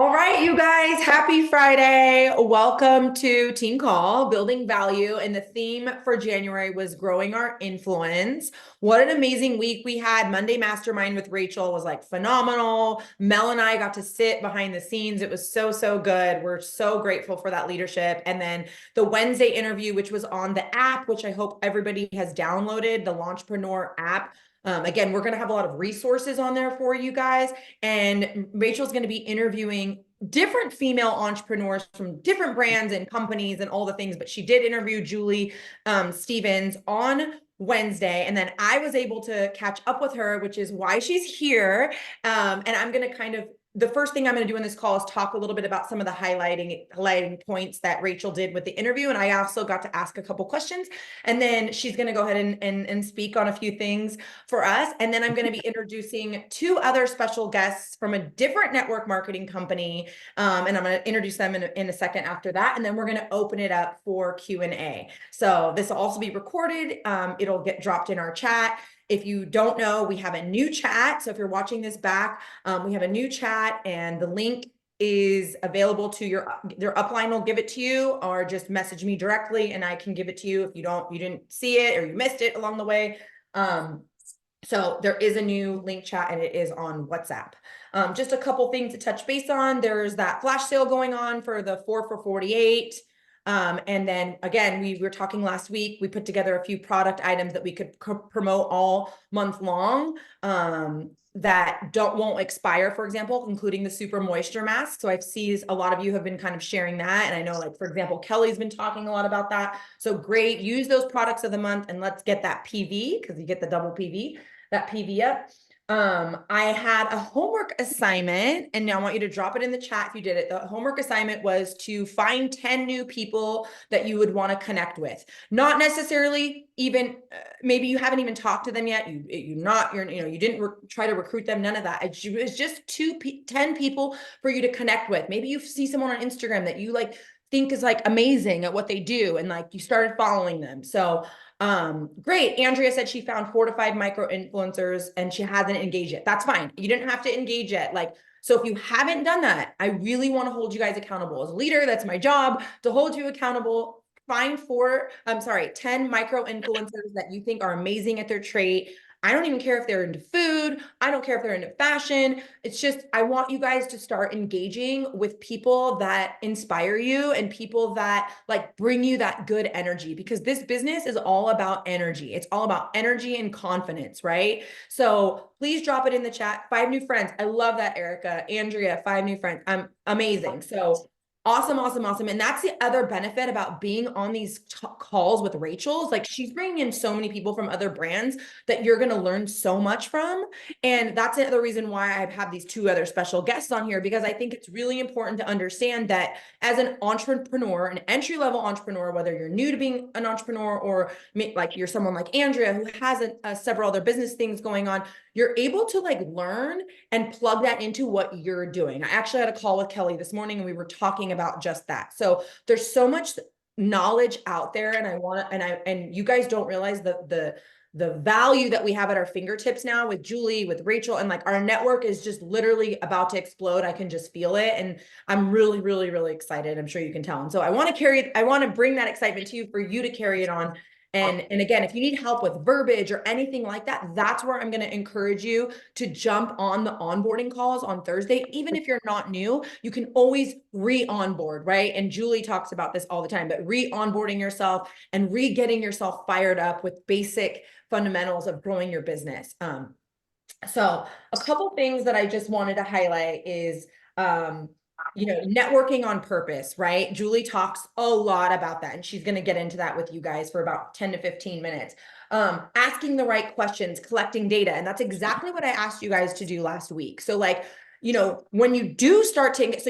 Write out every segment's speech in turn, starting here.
All right, you guys, happy Friday. Welcome to Team Call, Building Value. And the theme for January was growing our influence. What an amazing week we had. Monday Mastermind with Rachel was like phenomenal. Mel and I got to sit behind the scenes. It was so, so good. We're so grateful for that leadership. And then the Wednesday interview, which was on the app, which I hope everybody has downloaded, the Launchpreneur app. Again, we're going to have a lot of resources on there for you guys. And Rachel's going to be interviewing different female entrepreneurs from different brands and companies and all the things. But she did interview Jewely Stephens on Wednesday. And then I was able to catch up with her, which is why she's here. And I'm going to the first thing I'm going to do in this call is talk a little bit about some of the highlighting points that Rachel did with the interview. And I also got to ask a couple questions. And then she's going to go ahead and speak on a few things for us. And then I'm going to be introducing two other special guests from a different network marketing company. And I'm going to introduce them in a second after that. And then we're going to open it up for Q&A. So this will also be recorded. It'll get dropped in our chat. If you don't know, we have a new chat. So if you're watching this back, we have a new chat and the link is available to your upline will give it to you, or just message me directly and I can give it to you if you didn't see it or you missed it along the way. So there is a new link chat and it is on WhatsApp. Just a couple things to touch base on. There's that flash sale going on for the 4 for 48. And then again, we were talking last week, we put together a few product items that we could promote all month long, that won't expire, for example, including the super moisture mask. So I've seen a lot of you have been kind of sharing that. And I know, like, for example, Kelly's been talking a lot about that. So great, use those products of the month and let's get that PV, because you get the double PV, that PV up. I had a homework assignment, and now I want you to drop it in the chat if you did it. The homework assignment was to find 10 new people that you would want to connect with. Not necessarily even, maybe you haven't even talked to them yet. You didn't try to recruit them, none of that. It was just 10 people for you to connect with. Maybe you see someone on Instagram that you think is amazing at what they do, and you started following them. So great. Andrea said she found 4 to 5 micro influencers and she hasn't engaged yet. That's fine. You didn't have to engage yet. So if you haven't done that, I really want to hold you guys accountable. As a leader, that's my job, to hold you accountable. Find 10 micro influencers that you think are amazing at their trait. I don't even care if they're into food. I don't care if they're into fashion. It's just, I want you guys to start engaging with people that inspire you and people that bring you that good energy, because this business is all about energy. It's all about energy and confidence, right? So please drop it in the chat. 5 new friends. I love that, Erica. Andrea, 5 new friends. Amazing. So awesome, awesome, awesome. And that's the other benefit about being on these calls with Rachel. She's bringing in so many people from other brands that you're going to learn so much from. And that's another reason why I've had these 2 other special guests on here, because I think it's really important to understand that as an entrepreneur, an entry-level entrepreneur, whether you're new to being an entrepreneur or you're someone like Andrea who has several other business things going on, you're able to learn and plug that into what you're doing. I actually had a call with Kelly this morning and we were talking about just that. So there's so much knowledge out there, and you guys don't realize the value that we have at our fingertips now with Jewely, with Rachel, and our network is just literally about to explode. I can just feel it. And I'm really, really, really excited. I'm sure you can tell. And so I want to bring that excitement to you for you to carry it on. And again, if you need help with verbiage or anything like that, that's where I'm going to encourage you to jump on the onboarding calls on Thursday. Even if you're not new, you can always re-onboard, right? And Jewely talks about this all the time, but re-onboarding yourself and re-getting yourself fired up with basic fundamentals of growing your business. So a couple things that I just wanted to highlight is, networking on purpose, right? Jewely talks a lot about that, and she's going to get into that with you guys for about 10 to 15 minutes. Asking the right questions, collecting data. And that's exactly what I asked you guys to do last week. So when you do start taking,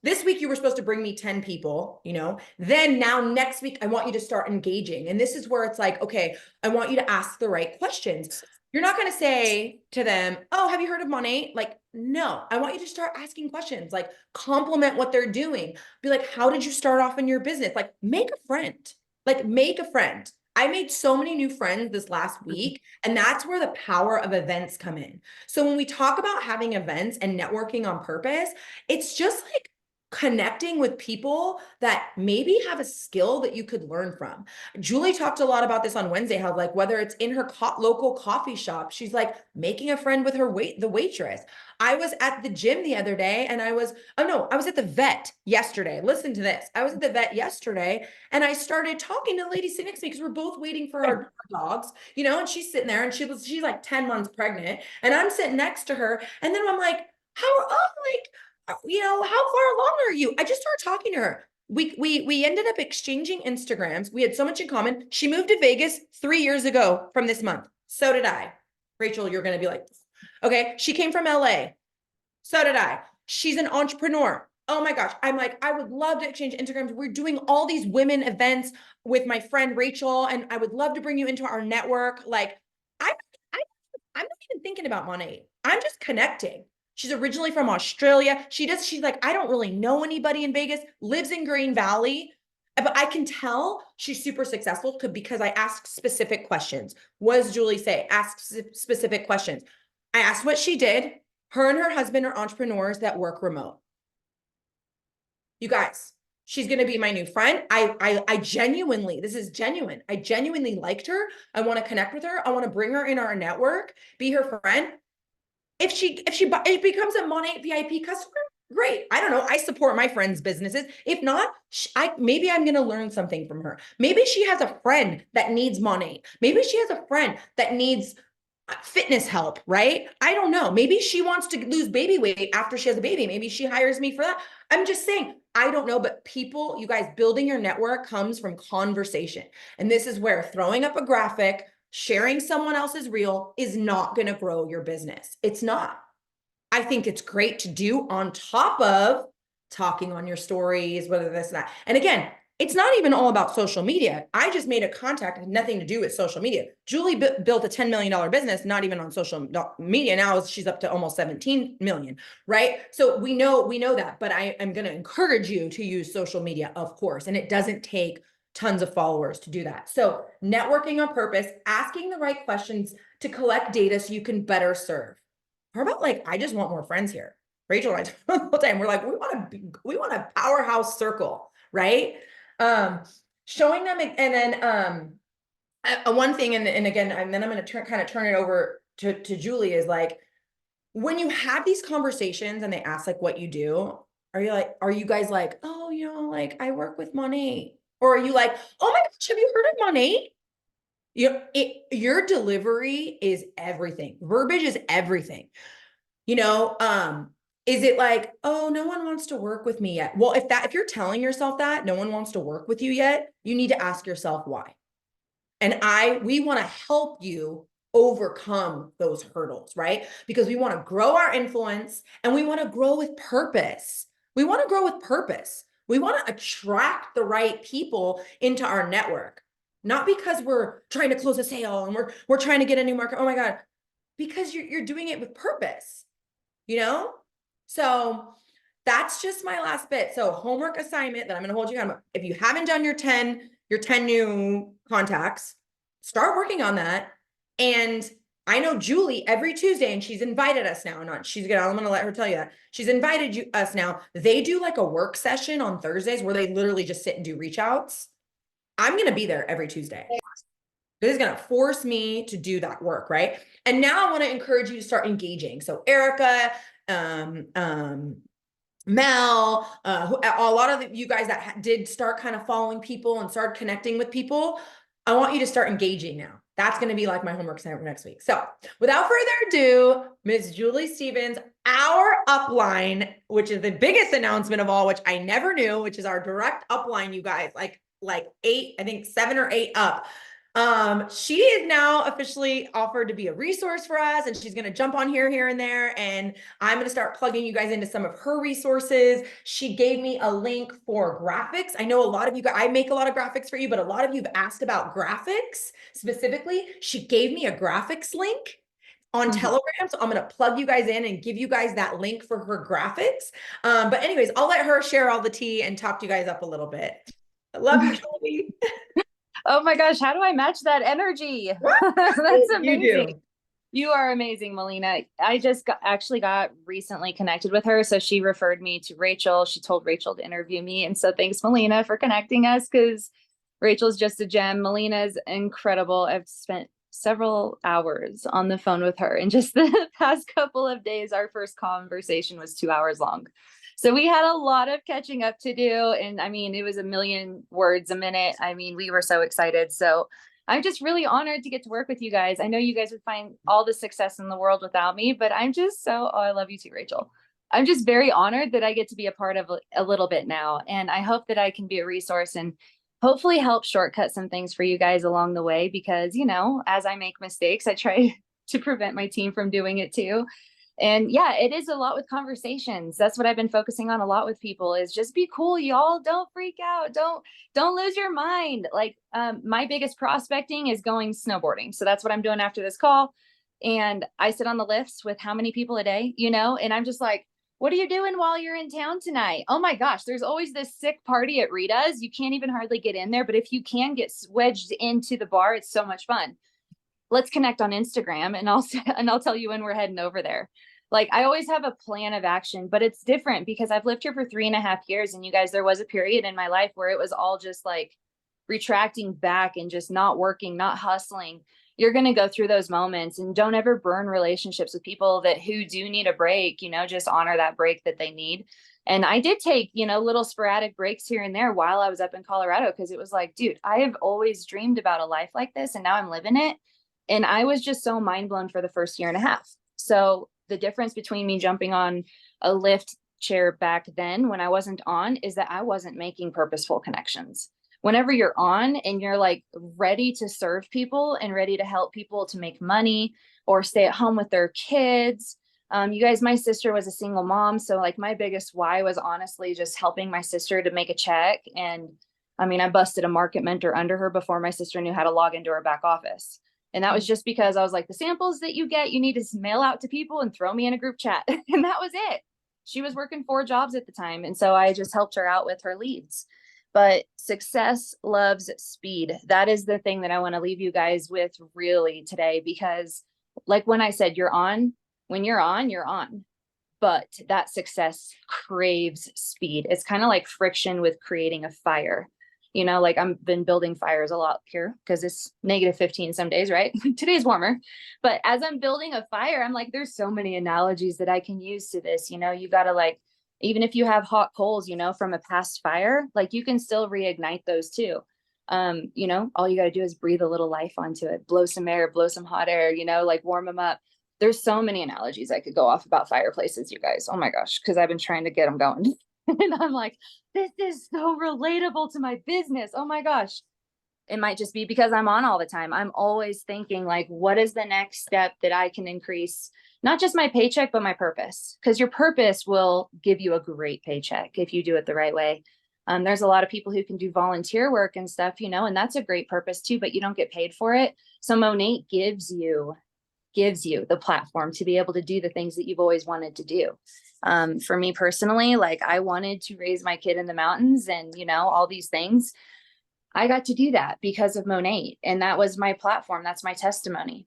this week you were supposed to bring me 10 people, then now next week, I want you to start engaging. And this is where it's okay, I want you to ask the right questions. You're not going to say to them, oh, have you heard of Monet? No, I want you to start asking questions, compliment what they're doing. Be how did you start off in your business? Make a friend, make a friend. I made so many new friends this last week, and that's where the power of events come in. So when we talk about having events and networking on purpose, it's just like connecting with people that maybe have a skill that you could learn from. Jewely talked a lot about this on Wednesday, how like whether it's in her local coffee shop, she's like making a friend with her the waitress. I was at the gym the other day and I was at the vet yesterday. Listen to this. I was at the vet yesterday and I started talking to the lady sitting next to me because we're both waiting for our dogs, and she's sitting there and she's like 10 months pregnant and I'm sitting next to her. And then I'm like, how far along are you? I just started talking to her. We ended up exchanging Instagrams. We had so much in common. She moved to Vegas 3 years ago from this month. So did I. Rachel, you're going to be like, okay. She came from LA. So did I. She's an entrepreneur. Oh my gosh. I'm like, I would love to exchange Instagrams. We're doing all these women events with my friend Rachel, and I would love to bring you into our network. Like, I'm, I'm not even thinking about money. I'm just connecting. She's originally from Australia. She's like, I don't really know anybody in Vegas, lives in Green Valley, but I can tell she's super successful because I ask specific questions. What does Jewely say? Ask specific questions. I asked what she did. Her and her husband are entrepreneurs that work remote. You guys, she's going to be my new friend. I genuinely, this is genuine. I genuinely liked her. I want to connect with her. I want to bring her in our network, be her friend. If she becomes a Monat VIP customer, great. I don't know. I support my friends' businesses. If not, maybe I'm going to learn something from her. Maybe she has a friend that needs Monat. Maybe she has a friend that needs fitness help, right? I don't know. Maybe she wants to lose baby weight after she has a baby. Maybe she hires me for that. I'm just saying, I don't know, but people, you guys, building your network comes from conversation. And this is where throwing up a graphic, sharing someone else's reel is not going to grow your business. It's not. I think it's great to do on top of talking on your stories, whether this and that. And again, it's not even all about social media. I just made a contact, had nothing to do with social media. Jewely built a $10 million business, not even on social media. Now she's up to almost 17 million, right? So we know that, but I am going to encourage you to use social media, of course. And it doesn't take tons of followers to do that. So networking on purpose, asking the right questions to collect data so you can better serve. How about like, I just want more friends here. Rachel and I all the time, we're like, we want a powerhouse circle, right? Showing them, and then one thing, and again, and then I'm going to kind of turn it over to Jewely, is like, when you have these conversations and they ask like what you do, are you guys like, oh, like I work with Monat? Or are you like, oh my gosh, have you heard of Monat? Your delivery is everything. Verbiage is everything. Is it like, oh, no one wants to work with me yet? Well, if you're telling yourself that no one wants to work with you yet, you need to ask yourself why. And we want to help you overcome those hurdles, right? Because we want to grow our influence and we want to grow with purpose. We want to grow with purpose. We want to attract the right people into our network, not because we're trying to close a sale and we're trying to get a new market. Oh my God, because you're doing it with purpose, So that's just my last bit. So homework assignment that I'm going to hold you accountable. If you haven't done your 10 new contacts, start working on that. And I know Jewely every Tuesday, and she's invited us now. I'm going to let her tell you that. She's invited us now. They do like a work session on Thursdays where they literally just sit and do reach outs. I'm going to be there every Tuesday. This is going to force me to do that work, right? And now I want to encourage you to start engaging. So Erica, Mel, a lot of you guys that did start kind of following people and start connecting with people, I want you to start engaging now. That's going to be like my homework assignment for next week. So without further ado, Ms. Jewely Stephens, our upline, which is the biggest announcement of all, which I never knew, which is our direct upline, you guys, like 8, I think 7 or 8 up. She is now officially offered to be a resource for us, and she's going to jump on here and there. And I'm going to start plugging you guys into some of her resources. She gave me a link for graphics. I know a lot of you guys, I make a lot of graphics for you, but a lot of you have asked about graphics specifically. She gave me a graphics link on Telegram. So I'm going to plug you guys in and give you guys that link for her graphics. But anyways, I'll let her share all the tea and talk to you guys up a little bit. I love you, Jewely. Oh my gosh, how do I match that energy? What? That's You amazing. do. You are amazing, Melina. I just actually got recently connected with her. So she referred me to Rachel. She told Rachel to interview me. And so thanks, Melina, for connecting us because Rachel's just a gem. Melina's incredible. I've spent several hours on the phone with her. And just the past couple of days, our first conversation was 2 hours long. So we had a lot of catching up to do. And I mean, it was a million words a minute. I mean, we were so excited. So I'm just really honored to get to work with you guys. I know you guys would find all the success in the world without me, but I'm just so, oh, I love you too, Rachel. I'm just very honored that I get to be a part of a little bit now. And I hope that I can be a resource and hopefully help shortcut some things for you guys along the way because, you know, as I make mistakes, I try to prevent my team from doing it too. And yeah, it is a lot with conversations. That's what I've been focusing on a lot with people is just be cool, y'all. Don't freak out. Don't lose your mind. Like my biggest prospecting is going snowboarding. So that's what I'm doing after this call. And I sit on the lifts with how many people a day, you know, and I'm just like, what are you doing while you're in town tonight? Oh my gosh, there's always this sick party at Rita's. You can't even hardly get in there, but if you can get wedged into the bar, it's so much fun. Let's connect on Instagram and I'll tell you when we're heading over there. Like I always have a plan of action, but it's different because I've lived here for 3.5 years. And you guys, there was a period in my life where it was all just like retracting back and just not working, not hustling. You're going to go through those moments and don't ever burn relationships with people that who do need a break, you know, just honor that break that they need. And I did take, you know, little sporadic breaks here and there while I was up in Colorado because it was like, dude, I have always dreamed about a life like this and now I'm living it. And I was just so mind blown for the first year and a half. So the difference between me jumping on a lift chair back then when I wasn't on is that I wasn't making purposeful connections. Whenever you're on and you're like ready to serve people and ready to help people to make money or stay at home with their kids. You guys, my sister was a single mom. So like my biggest why was honestly just helping my sister to make a check. And I mean, I busted a market mentor under her before my sister knew how to log into her back office. And that was just because I was like, the samples that you get, you need to mail out to people and throw me in a group chat. And that was it. She was working 4 jobs at the time. And so I just helped her out with her leads. But success loves speed. That is the thing that I want to leave you guys with really today, because like when I said, when you're on, you're on. But that success craves speed. It's kind of like friction with creating a fire. You know, like I've been building fires a lot here because it's -15 some days, right? Today's warmer. But as I'm building a fire, I'm like, there's so many analogies that I can use to this. You know, you got to like, even if you have hot coals, you know, from a past fire, like you can still reignite those too. You know, all you got to do is breathe a little life onto it, blow some air, blow some hot air, you know, like warm them up. There's so many analogies I could go off about fireplaces, you guys. Oh my gosh, because I've been trying to get them going. And I'm like, this is so relatable to my business. Oh my gosh. It might just be because I'm on all the time. I'm always thinking like, what is the next step that I can increase, not just my paycheck, but my purpose? Because your purpose will give you a great paycheck if you do it the right way. There's a lot of people who can do volunteer work and stuff, you know, and that's a great purpose too, but you don't get paid for it. So Monat gives you the platform to be able to do the things that you've always wanted to do. For me personally, like I wanted to raise my kid in the mountains and, you know, all these things. I got to do that because of Monat. And that was my platform. That's my testimony.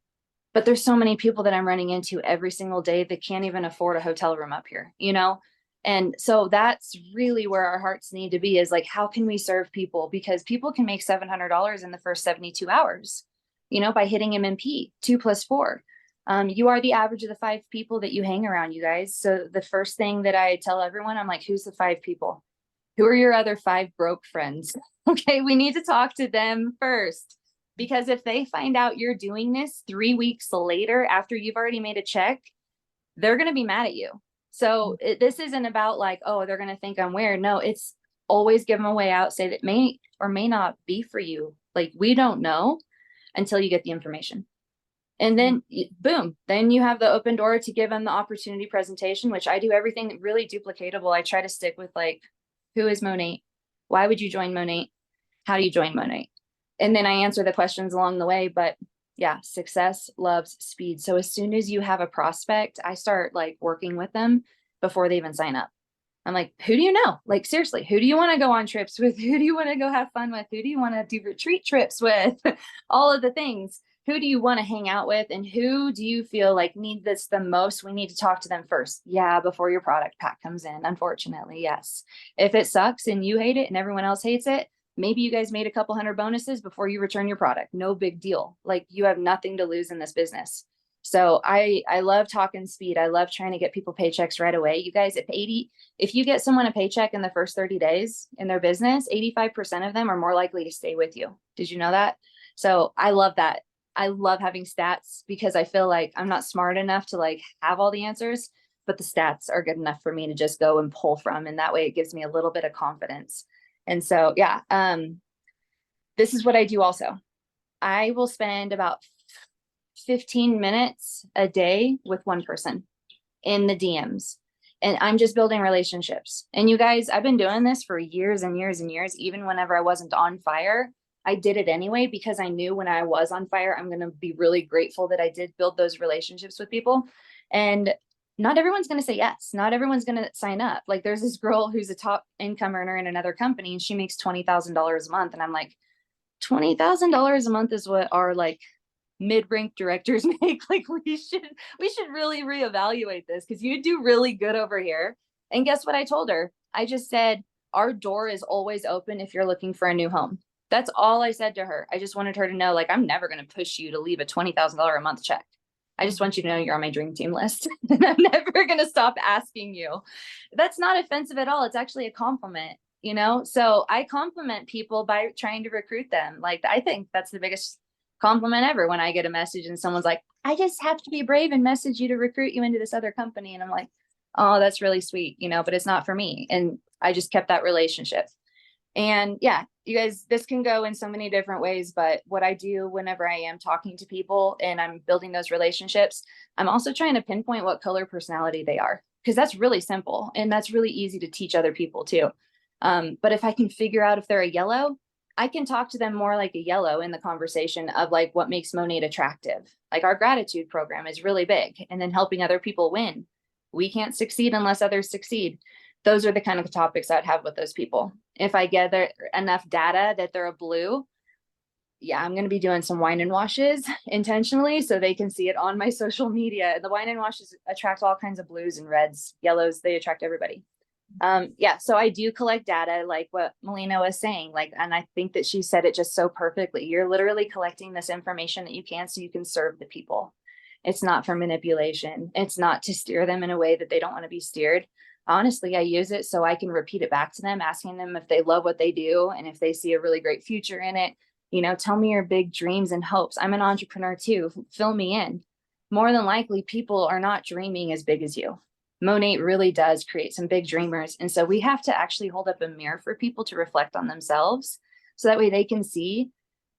But there's so many people that I'm running into every single day that can't even afford a hotel room up here, you know? And so that's really where our hearts need to be, is like, how can we serve people? Because people can make $700 in the first 72 hours, you know, by hitting MMP 2+4. You are the average of the 5 people that you hang around, you guys. So the first thing that I tell everyone, I'm like, who's the 5 people? Who are your other 5 broke friends? Okay, we need to talk to them first. Because if they find out you're doing this 3 weeks later after you've already made a check, they're going to be mad at you. So this isn't about like, oh, they're going to think I'm weird. No, it's always give them a way out, say that may or may not be for you. Like, we don't know until you get the information. And then boom, then you have the open door to give them the opportunity presentation, which I do everything really duplicatable. I try to stick with like, who is Monat? Why would you join Monat? How do you join Monat? And then I answer the questions along the way. But yeah, success loves speed. So as soon as you have a prospect, I start like working with them before they even sign up. I'm like, who do you know? Like, seriously, who do you want to go on trips with? Who do you want to go have fun with? Who do you want to do retreat trips with? All of the things. Who do you want to hang out with? And who do you feel like need this the most? We need to talk to them first. Yeah, before your product pack comes in, unfortunately, yes. If it sucks and you hate it and everyone else hates it, maybe you guys made a couple hundred bonuses before you return your product. No big deal. Like, you have nothing to lose in this business. So I love talking speed. I love trying to get people paychecks right away. You guys, if you get someone a paycheck in the first 30 days in their business, 85% of them are more likely to stay with you. Did you know that? So I love that. I love having stats because I feel like I'm not smart enough to like have all the answers, but the stats are good enough for me to just go and pull from. And that way it gives me a little bit of confidence. And so, yeah, this is what I do also. I will spend about 15 minutes a day with one person in the DMs. And I'm just building relationships. And you guys, I've been doing this for years and years and years. Even whenever I wasn't on fire, I did it anyway, because I knew when I was on fire, I'm going to be really grateful that I did build those relationships with people. And not everyone's going to say yes. Not everyone's going to sign up. Like, there's this girl who's a top income earner in another company, and she makes $20,000 a month. And I'm like, $20,000 a month is what our like mid-rank directors make. Like, we should really reevaluate this, because you do really good over here. And guess what I told her? I just said, our door is always open if you're looking for a new home. That's all I said to her. I just wanted her to know, like, I'm never going to push you to leave a $20,000 a month check. I just want you to know you're on my dream team list. And I'm never going to stop asking you. That's not offensive at all. It's actually a compliment, you know? So I compliment people by trying to recruit them. Like, I think that's the biggest compliment ever, when I get a message and someone's like, I just have to be brave and message you to recruit you into this other company. And I'm like, oh, that's really sweet, you know, but it's not for me. And I just kept that relationship. And yeah, you guys, this can go in so many different ways, but what I do whenever I am talking to people and I'm building those relationships, I'm also trying to pinpoint what color personality they are, because that's really simple and that's really easy to teach other people too. But if I can figure out if they're a yellow, I can talk to them more like a yellow in the conversation of like what makes Monate attractive. Like, our gratitude program is really big, and then helping other people win. We can't succeed unless others succeed. Those are the kind of topics I'd have with those people. If I gather enough data that they're a blue, yeah, I'm going to be doing some wine and washes intentionally so they can see it on my social media. The wine and washes attract all kinds of blues and reds, yellows. They attract everybody. Yeah, so I do collect data, like what Melina was saying, like, and I think that she said it just so perfectly. You're literally collecting this information that you can, so you can serve the people. It's not for manipulation. It's not to steer them in a way that they don't want to be steered. Honestly, I use it so I can repeat it back to them, asking them if they love what they do and if they see a really great future in it. You know, tell me your big dreams and hopes. I'm an entrepreneur too. Fill me in. More than likely, people are not dreaming as big as you. Monate really does create some big dreamers. And so we have to actually hold up a mirror for people to reflect on themselves, so that way they can see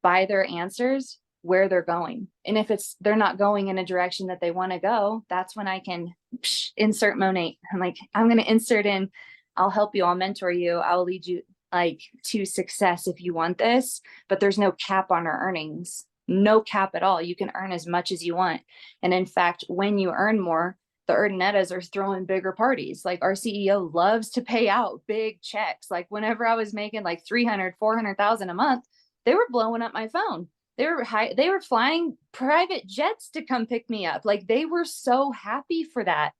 by their answers where they're going. And if they're not going in a direction that they want to go, that's when I can insert Monate. I'm like, I'm going to insert in, I'll help you, I'll mentor you, I'll lead you like to success if you want this, but there's no cap on our earnings. No cap at all. You can earn as much as you want. And in fact, when you earn more, the Erdenettas are throwing bigger parties. Like, our CEO loves to pay out big checks. Like, whenever I was making like 300, 400,000 a month, they were blowing up my phone. They were flying private jets to come pick me up. Like, they were so happy for that.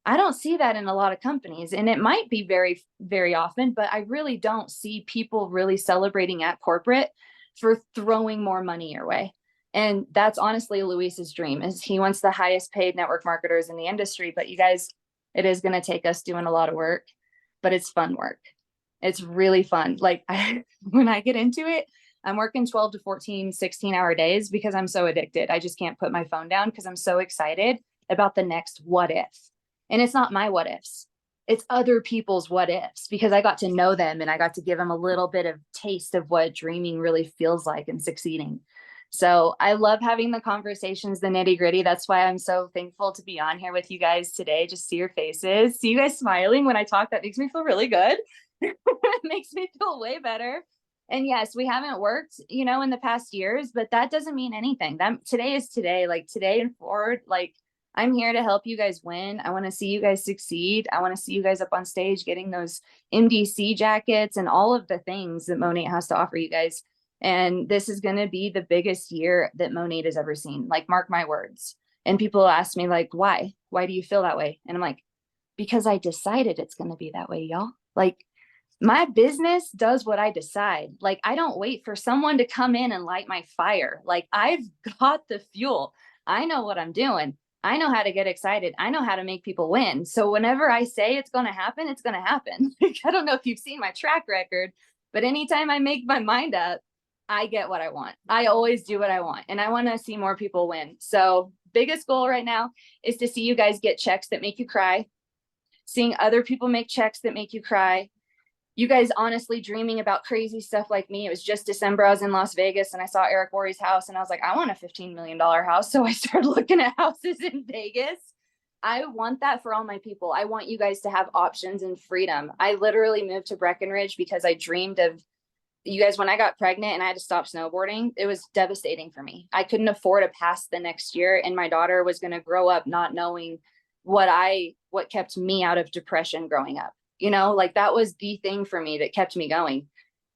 I don't see that in a lot of companies, and it might be very, very often, but I really don't see people really celebrating at corporate for throwing more money your way. And that's honestly Luis's dream, is he wants the highest paid network marketers in the industry. But you guys, it is going to take us doing a lot of work, but it's fun work. It's really fun. Like, when I get into it, I'm working 12 to 14, 16-hour days because I'm so addicted. I just can't put my phone down because I'm so excited about the next what if. And it's not my what ifs. It's other people's what ifs, because I got to know them and I got to give them a little bit of taste of what dreaming really feels like and succeeding. So I love having the conversations, the nitty gritty. That's why I'm so thankful to be on here with you guys today. Just see your faces, see you guys smiling when I talk. That makes me feel really good. It makes me feel way better. And yes, we haven't worked, you know, in the past years, but that doesn't mean anything. That today is today, like today and forward, like I'm here to help you guys win. I want to see you guys succeed. I want to see you guys up on stage getting those MDC jackets and all of the things that Monat has to offer you guys. And this is going to be the biggest year that Monat has ever seen. Like, mark my words. And people ask me, like, why? Why do you feel that way? And I'm like, because I decided it's going to be that way, y'all. Like, my business does what I decide. Like, I don't wait for someone to come in and light my fire. Like, I've got the fuel. I know what I'm doing. I know how to get excited. I know how to make people win. So whenever I say it's going to happen, it's going to happen. I don't know if you've seen my track record, but anytime I make my mind up, I get what I want. I always do what I want. And I want to see more people win. So biggest goal right now is to see you guys get checks that make you cry, seeing other people make checks that make you cry. You guys honestly dreaming about crazy stuff like me. It was just December. I was in Las Vegas and I saw Eric Worre's house and I was like, I want a $15 million house. So I started looking at houses in Vegas. I want that for all my people. I want you guys to have options and freedom. I literally moved to Breckenridge because I dreamed of you guys. When I got pregnant and I had to stop snowboarding, it was devastating for me. I couldn't afford to pass the next year. And my daughter was going to grow up not knowing what kept me out of depression growing up. You know, like that was the thing for me that kept me going.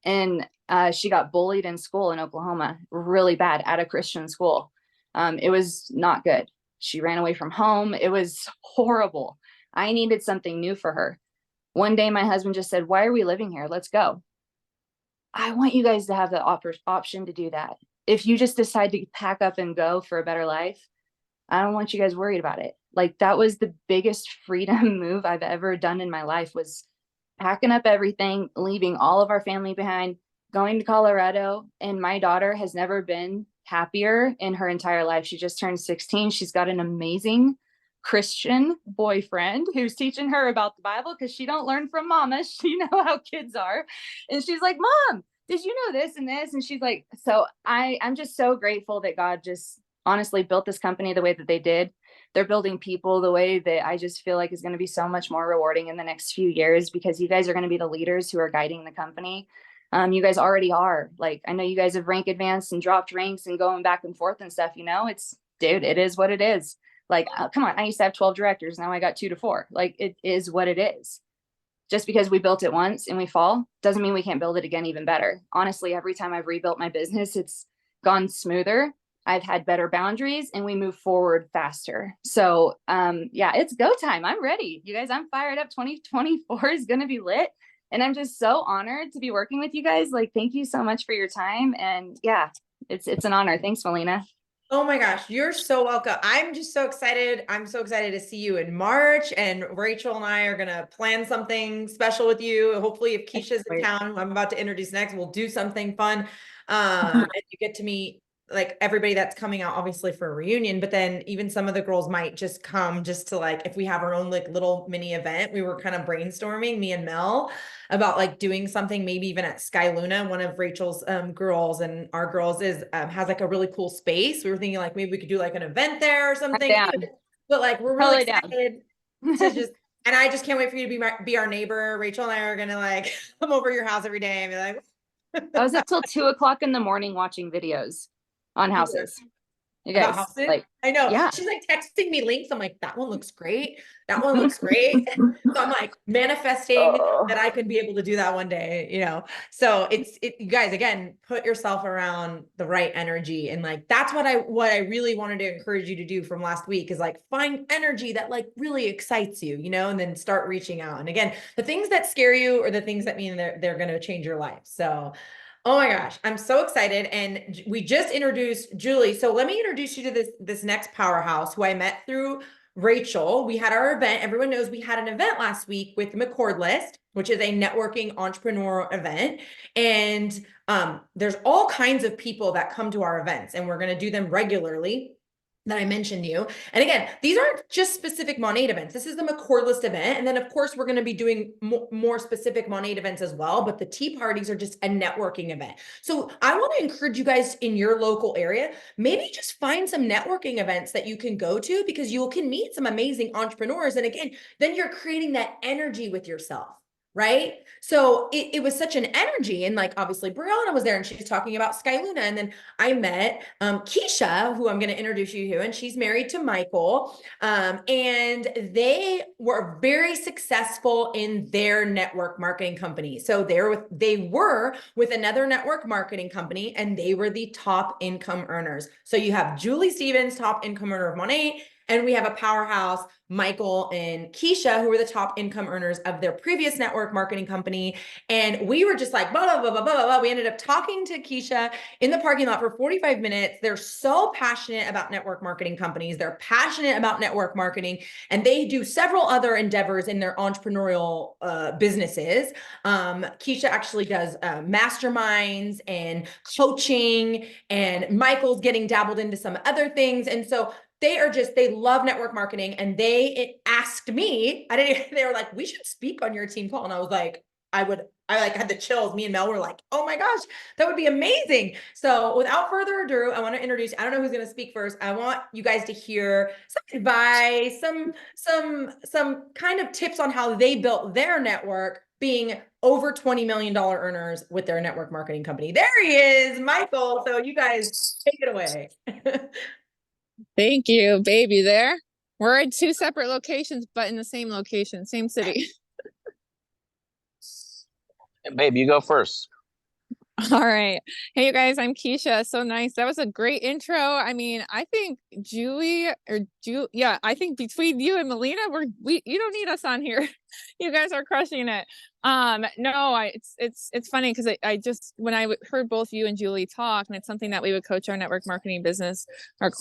And she got bullied in school in Oklahoma, really bad, at a Christian school. It was not good. She ran away from home. It was horrible. I needed something new for her. One day my husband just said, why are we living here? Let's go. I want you guys to have the option to do that. If you just decide to pack up and go for a better life, I don't want you guys worried about it. Like, that was the biggest freedom move I've ever done in my life, was packing up everything, leaving all of our family behind, going to Colorado. And my daughter has never been happier in her entire life. She just turned 16. She's got an amazing Christian boyfriend who's teaching her about the Bible, because she don't learn from mama. She know how kids are. And she's like, Mom, did you know this and this? And she's like, so I'm just so grateful that God just honestly built this company the way that they did. They're building people the way that I just feel like is going to be so much more rewarding in the next few years, because you guys are going to be the leaders who are guiding the company. You guys already are. Like, I know you guys have rank advanced and dropped ranks and going back and forth and stuff, you know, dude, it is what it is. Like, come on, I used to have 12 directors. Now I got 2 to 4. Like, it is what it is. Just because we built it once and we fall doesn't mean we can't build it again even better. Honestly, every time I've rebuilt my business, it's gone smoother. I've had better boundaries and we move forward faster. So yeah, it's go time. I'm ready. You guys, I'm fired up. 2024 is going to be lit. And I'm just so honored to be working with you guys. Like, thank you so much for your time. And yeah, it's an honor. Thanks, Melina. Oh my gosh, you're so welcome. I'm just so excited. I'm so excited to see you in March, and Rachel and I are going to plan something special with you. Hopefully, if Keisha's in town, who I'm about to introduce next, we'll do something fun. And you get to meet like everybody that's coming out, obviously, for a reunion, but then even some of the girls might just come just to, like, if we have our own like little mini event. We were kind of brainstorming, me and Mel, about like doing something maybe even at Sky Luna. One of Rachel's girls and our girls is has like a really cool space. We were thinking like maybe we could do like an event there or something. But like, we're really excited to just, and I just can't wait for you to be our neighbor. Rachel and I are gonna like come over your house every day and be like I was up till 2:00 in the morning watching videos on houses. You guys, houses? like, I know. yeah. She's like texting me links. I'm like, that one looks great. That one looks great. So I'm like manifesting that I could be able to do that one day, you know? So you guys, again, put yourself around the right energy. And like, that's what I really wanted to encourage you to do from last week, is like find energy that like really excites you, you know, and then start reaching out. And again, the things that scare you are the things that mean they're going to change your life. So oh my gosh, I'm so excited. And we just introduced Jewely. So let me introduce you to this next powerhouse who I met through Rachel. We had our event. Everyone knows we had an event last week with the McCord list, which is a networking entrepreneur event. And there's all kinds of people that come to our events, and we're going to do them regularly, that I mentioned you. And again, these aren't just specific Monat events. This is the McCord list event. And then of course, we're going to be doing more specific Monat events as well. But the tea parties are just a networking event. So I want to encourage you guys in your local area, maybe just find some networking events that you can go to, because you can meet some amazing entrepreneurs. And again, then you're creating that energy with yourself. right? So it was such an energy. And like, obviously, Brianna was there and she was talking about Sky Luna. And then I met Keisha, who I'm going to introduce you to, and she's married to Michael. And they were very successful in their network marketing company. So they were with another network marketing company, and they were the top income earners. So you have Jewely Stephens, top income earner of 1.8, and we have a powerhouse, Michael and Keisha, who were the top income earners of their previous network marketing company. And we were just like, blah, blah, blah, blah, blah, blah. We ended up talking to Keisha in the parking lot for 45 minutes. They're so passionate about network marketing companies. They're passionate about network marketing, and they do several other endeavors in their entrepreneurial businesses. Keisha actually does masterminds and coaching, and Michael's getting dabbled into some other things. And so they love network marketing. And they asked me, they were like, we should speak on your team call. And I was like, I like had the chills. Me and Mel were like, oh my gosh, that would be amazing. So without further ado, I want to introduce, I don't know who's going to speak first. I want you guys to hear some advice, some kind of tips on how they built their network, being over $20 million earners with their network marketing company. There he is, Michael. So you guys take it away. Thank you, baby. There. We're in two separate locations, but in the same location, same city. Babe, you go first. All right. Hey, you guys, I'm Keisha. So nice. That was a great intro. I mean, I think I think between you and Melina, you don't need us on here. You guys are crushing it. No, it's funny because I just, when I heard both you and Jewely talk, and it's something that we would coach our network marketing business, our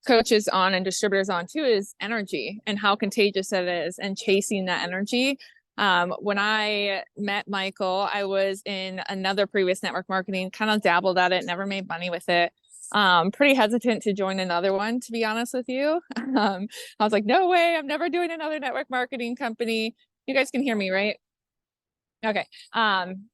coaches on and distributors on too, is energy and how contagious it is, and chasing that energy. When I met Michael, I was in another previous network marketing, kind of dabbled at it, never made money with it. Pretty hesitant to join another one, to be honest with you. I was like, no way, I'm never doing another network marketing company. You guys can hear me, right? Okay. Long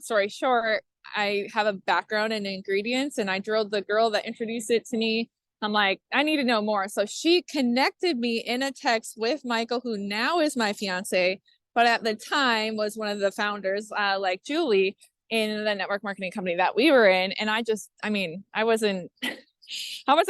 story short, I have a background in ingredients, and I drilled the girl that introduced it to me. I'm like, I need to know more. So she connected me in a text with Michael, who now is my fiance, but at the time was one of the founders, like Jewely, in the network marketing company that we were in. And I wasn't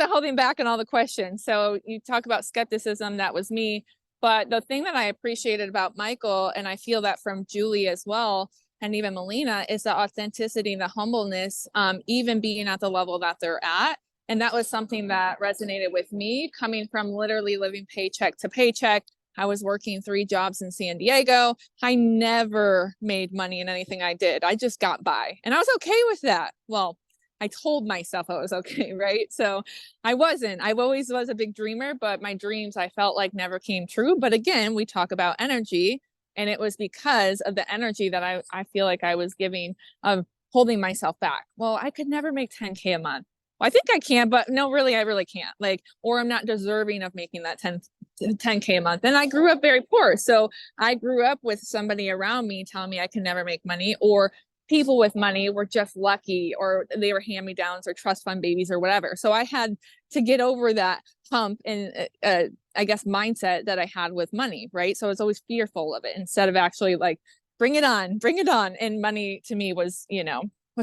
holding back on all the questions. So you talk about skepticism, that was me. But the thing that I appreciated about Michael, and I feel that from Jewely as well, and even Melina, is the authenticity and the humbleness, even being at the level that they're at. And that was something that resonated with me, coming from literally living paycheck to paycheck. I was working 3 jobs in San Diego. I never made money in anything I did. I just got by, and I was okay with that. Well, I told myself I was okay, right? So I wasn't. I always was a big dreamer, but my dreams, I felt like, never came true. But again, we talk about energy, and it was because of the energy that I feel like I was giving, of holding myself back. Well, I could never make 10K a month. Well, I think I can, but no, really, I really can't. Like, or I'm not deserving of making that 10K a month. And I grew up very poor. So I grew up with somebody around me telling me I can never make money, or people with money were just lucky, or they were hand-me-downs or trust fund babies or whatever. So I had to get over that hump and I guess mindset that I had with money, right? So I was always fearful of it, instead of actually like, bring it on, bring it on. And money to me was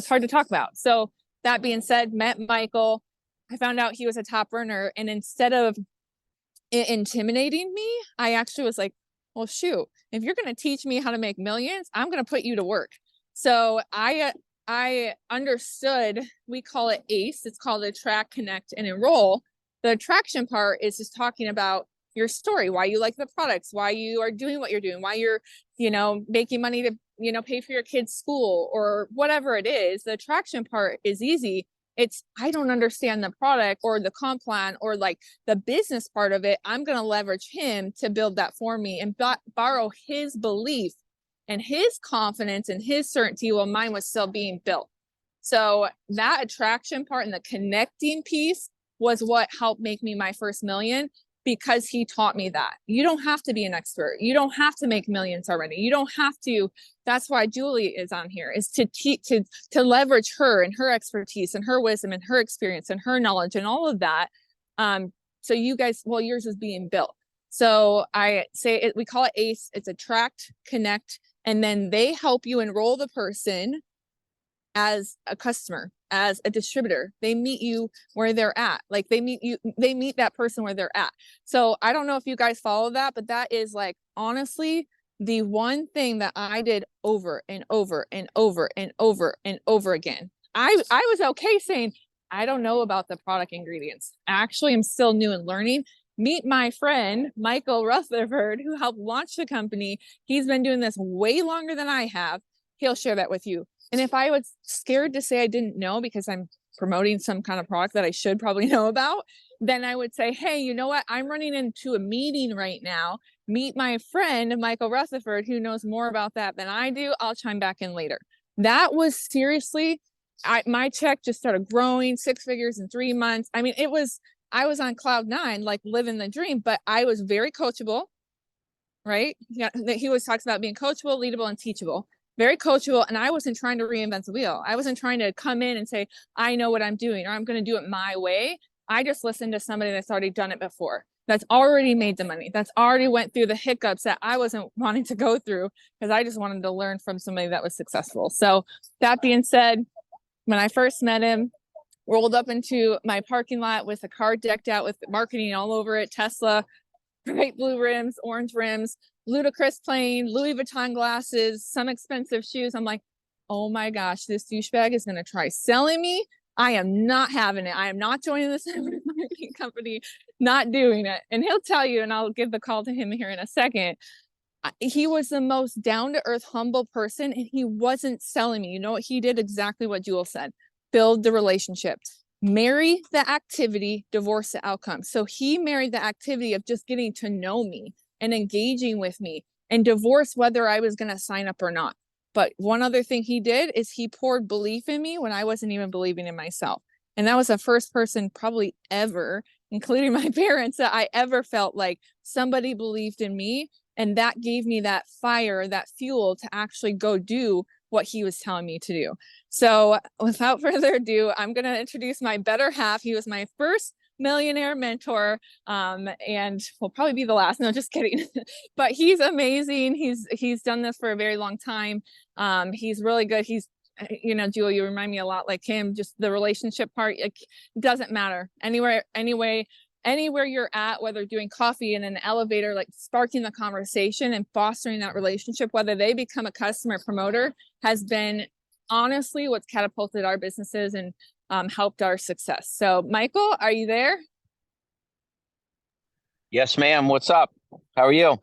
hard to talk about. So that being said, met Michael. I found out he was a top earner, and instead of intimidating me, I actually was like, well, shoot, if you're going to teach me how to make millions, I'm going to put you to work. So I understood, we call it ACE. It's called Attract, Connect, and Enroll. The attraction part is just talking about your story, why you like the products, why you are doing what you're doing, why you're, making money to, pay for your kids' school or whatever it is. The attraction part is easy. It's, I don't understand the product or the comp plan or like the business part of it. I'm going to leverage him to build that for me and borrow his belief and his confidence and his certainty while mine was still being built. So that attraction part and the connecting piece was what helped make me my first million, because he taught me that you don't have to be an expert. You don't have to make millions already. You don't have to. That's why Jewely is on here, is to teach, to leverage her and her expertise and her wisdom and her experience and her knowledge and all of that. So you guys, well, yours is being built. So I say it, we call it ACE. It's attract, connect, and then they help you enroll the person as a customer, as a distributor. They meet you where they're at. Like they meet that person where they're at. So I don't know if you guys follow that, but that is like honestly the one thing that I did over and over and over and over and over again. I was okay saying, I don't know about the product ingredients. Actually, I'm still new and learning. Meet my friend, Michael Rutherford, who helped launch the company. He's been doing this way longer than I have. He'll share that with you. And if I was scared to say I didn't know because I'm promoting some kind of product that I should probably know about, then I would say, hey, you know what? I'm running into a meeting right now. Meet my friend, Michael Rutherford, who knows more about that than I do. I'll chime back in later. That was seriously, my check just started growing 6 figures in 3 months. I mean, I was on cloud 9, like living the dream, but I was very coachable, right? Yeah, he always talks about being coachable, leadable, and teachable. Very coachable, and I wasn't trying to reinvent the wheel. I wasn't trying to come in and say, I know what I'm doing, or I'm going to do it my way. I just listened to somebody that's already done it before, that's already made the money, that's already went through the hiccups that I wasn't wanting to go through because I just wanted to learn from somebody that was successful. So that being said, when I first met him, rolled up into my parking lot with a car decked out with marketing all over it, Tesla, bright blue rims, orange rims, ludicrous plane, Louis Vuitton glasses, some expensive shoes. I'm like, oh my gosh, this douchebag is going to try selling me. I am not having it. I am not joining this marketing company, not doing it. And he'll tell you, and I'll give the call to him here in a second. He was the most down-to-earth, humble person, and he wasn't selling me. You know what he did? Exactly what Jewel said. Build the relationship. Marry the activity, divorce the outcome. So he married the activity of just getting to know me and engaging with me, and divorce whether I was going to sign up or not. But one other thing he did is he poured belief in me when I wasn't even believing in myself. And that was the first person probably ever, including my parents, that I ever felt like somebody believed in me. And that gave me that fire, that fuel to actually go do what he was telling me to do. So without further ado, I'm going to introduce my better half. He was my first millionaire mentor, and will probably be the last. No, just kidding. But he's amazing. He's done this for a very long time. He's really good. He's, you know, Jewel, you remind me a lot like him. Just the relationship part, it doesn't matter. Anywhere you're at, whether doing coffee in an elevator, like sparking the conversation and fostering that relationship, whether they become a customer promoter, has been honestly what's catapulted our businesses and helped our success. So Michael, are you there? Yes, ma'am. What's up? How are you?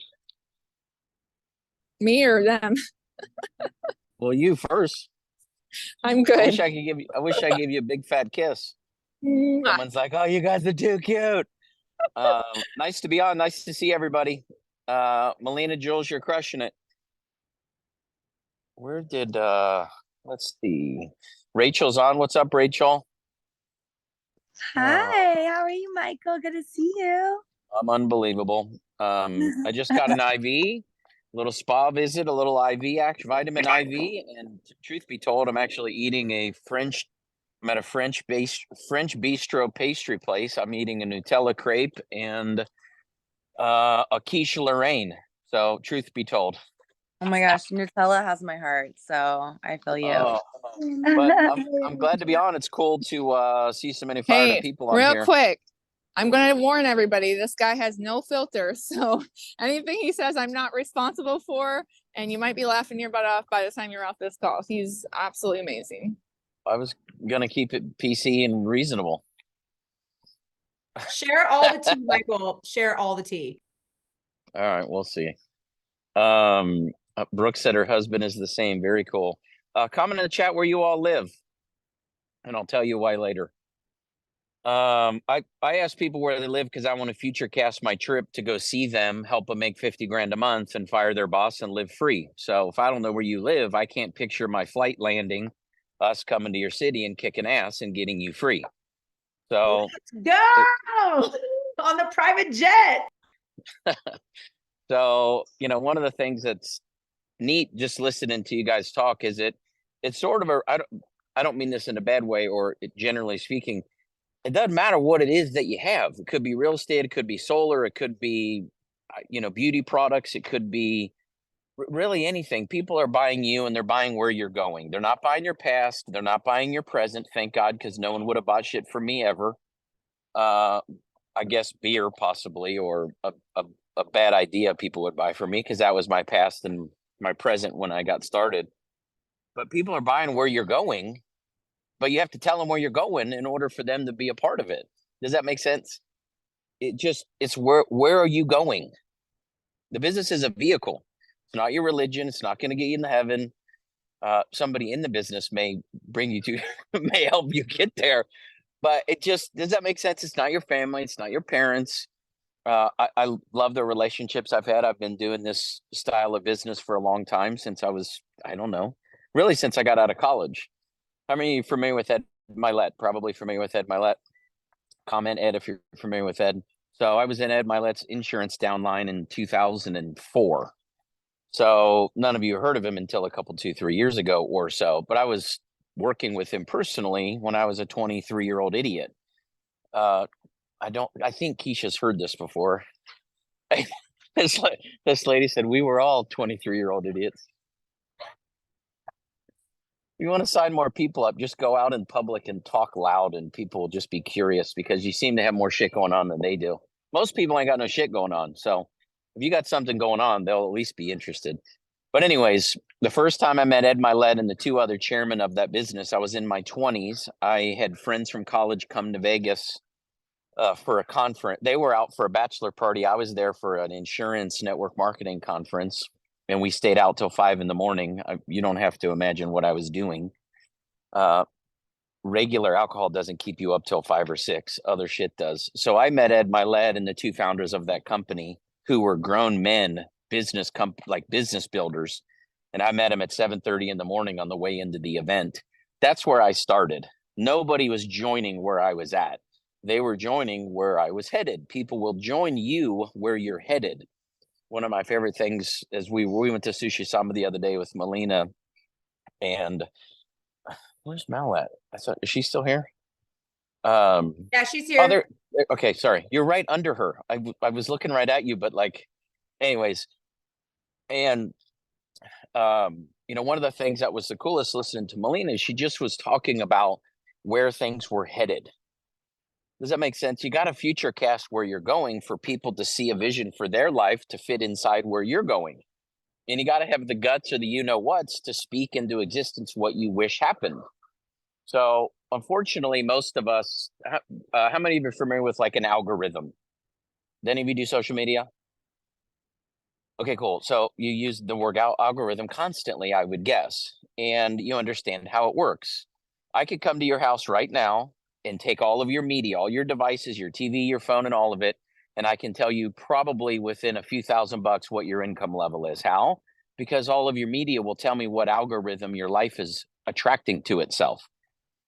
Me or them? Well, you first. I'm I good. wish I gave you a big fat kiss. Someone's like, "Oh, you guys are too cute." Nice to be on. Nice to see everybody. Melina, Jules, you're crushing it. Where did let's see. Rachel's on. What's up, Rachel? Hi, how are you, Michael? Good to see you. I'm unbelievable. I just got an IV, a little spa visit, a little vitamin IV, and truth be told, I'm actually eating I'm at a French bistro pastry place. I'm eating a Nutella crepe and a quiche Lorraine. So truth be told. Oh my gosh, Nutella has my heart, so I feel you. But I'm glad to be on. It's cool to see so many fired up people on real here. Quick, I'm going to warn everybody, this guy has no filter. So anything he says, I'm not responsible for. And you might be laughing your butt off by the time you're off this call. He's absolutely amazing. I was going to keep it PC and reasonable. Share all the tea, Michael. Share all the tea. All right, we'll see. Brooke said her husband is the same. Very cool. Comment in the chat where you all live, and I'll tell you why later. I ask people where they live because I want to future cast my trip to go see them, help them make 50 grand a month and fire their boss and live free. So if I don't know where you live, I can't picture my flight landing, us coming to your city and kicking ass and getting you free. So go on the private jet. So, you know, one of the things that's neat just listening to you guys talk is it's sort of I don't mean this in a bad way, or generally speaking, it doesn't matter what it is that you have. It could be real estate, it could be solar, it could be beauty products. It could be really anything. People are buying you, and they're buying where you're going. They're not buying your past. They're not buying your present. Thank God, because no one would have bought shit from me ever. I guess beer possibly, or a bad idea people would buy from me, because that was my past and my present when I got started. But people are buying where you're going, but you have to tell them where you're going in order for them to be a part of it. Does that make sense? It's where are you going? The business is a vehicle. It's not your religion. It's not going to get you into heaven. Somebody in the business may bring you to, may help you get there. But does that make sense? It's not your family. It's not your parents. I love the relationships I've had. I've been doing this style of business for a long time, since I was, I don't know, really since I got out of college. How many of you familiar with Ed Milet? Probably familiar with Ed Milet. Comment, Ed, if you're familiar with Ed. So I was in Ed Milet's insurance downline in 2004. So none of you heard of him until a couple, 2-3 years ago or so. But I was working with him personally when I was a 23-year-old idiot. I think Keisha's heard this before. This lady said we were all 23-year-old idiots. You want to sign more people up, just go out in public and talk loud, and people will just be curious, because you seem to have more shit going on than they do. Most people ain't got no shit going on. So if you got something going on, they'll at least be interested. But anyways, the first time I met Ed Milet and the two other chairmen of that business, I was in my 20s. I had friends from college come to Vegas for a conference. They were out for a bachelor party. I was there for an insurance network marketing conference, and we stayed out till 5 a.m. You don't have to imagine what I was doing. Regular alcohol doesn't keep you up till 5 or 6. Other shit does. So I met Ed Milet and the two founders of that company, who were grown men, business builders. And I met him at 7:30 in the morning on the way into the event. That's where I started. Nobody was joining where I was at. They were joining where I was headed. People will join you where you're headed. One of my favorite things is we went to Sushi Samba the other day with Melina, and where's Mal at? Is she still here? Yeah, she's here. Okay, sorry. You're right under her. I was looking right at you, but anyways. And one of the things that was the coolest listening to Melina is she just was talking about where things were headed. Does that make sense? You got to future cast where you're going for people to see a vision for their life to fit inside where you're going. And you got to have the guts or the you-know-whats to speak into existence what you wish happened. So unfortunately, most of us, how many of you are familiar with an algorithm? Did any of you do social media? Okay, cool. So you use the word algorithm constantly, I would guess, and you understand how it works. I could come to your house right now and take all of your media, all your devices, your TV, your phone, and all of it, and I can tell you probably within a few $1,000 what your income level is. How? Because all of your media will tell me what algorithm your life is attracting to itself.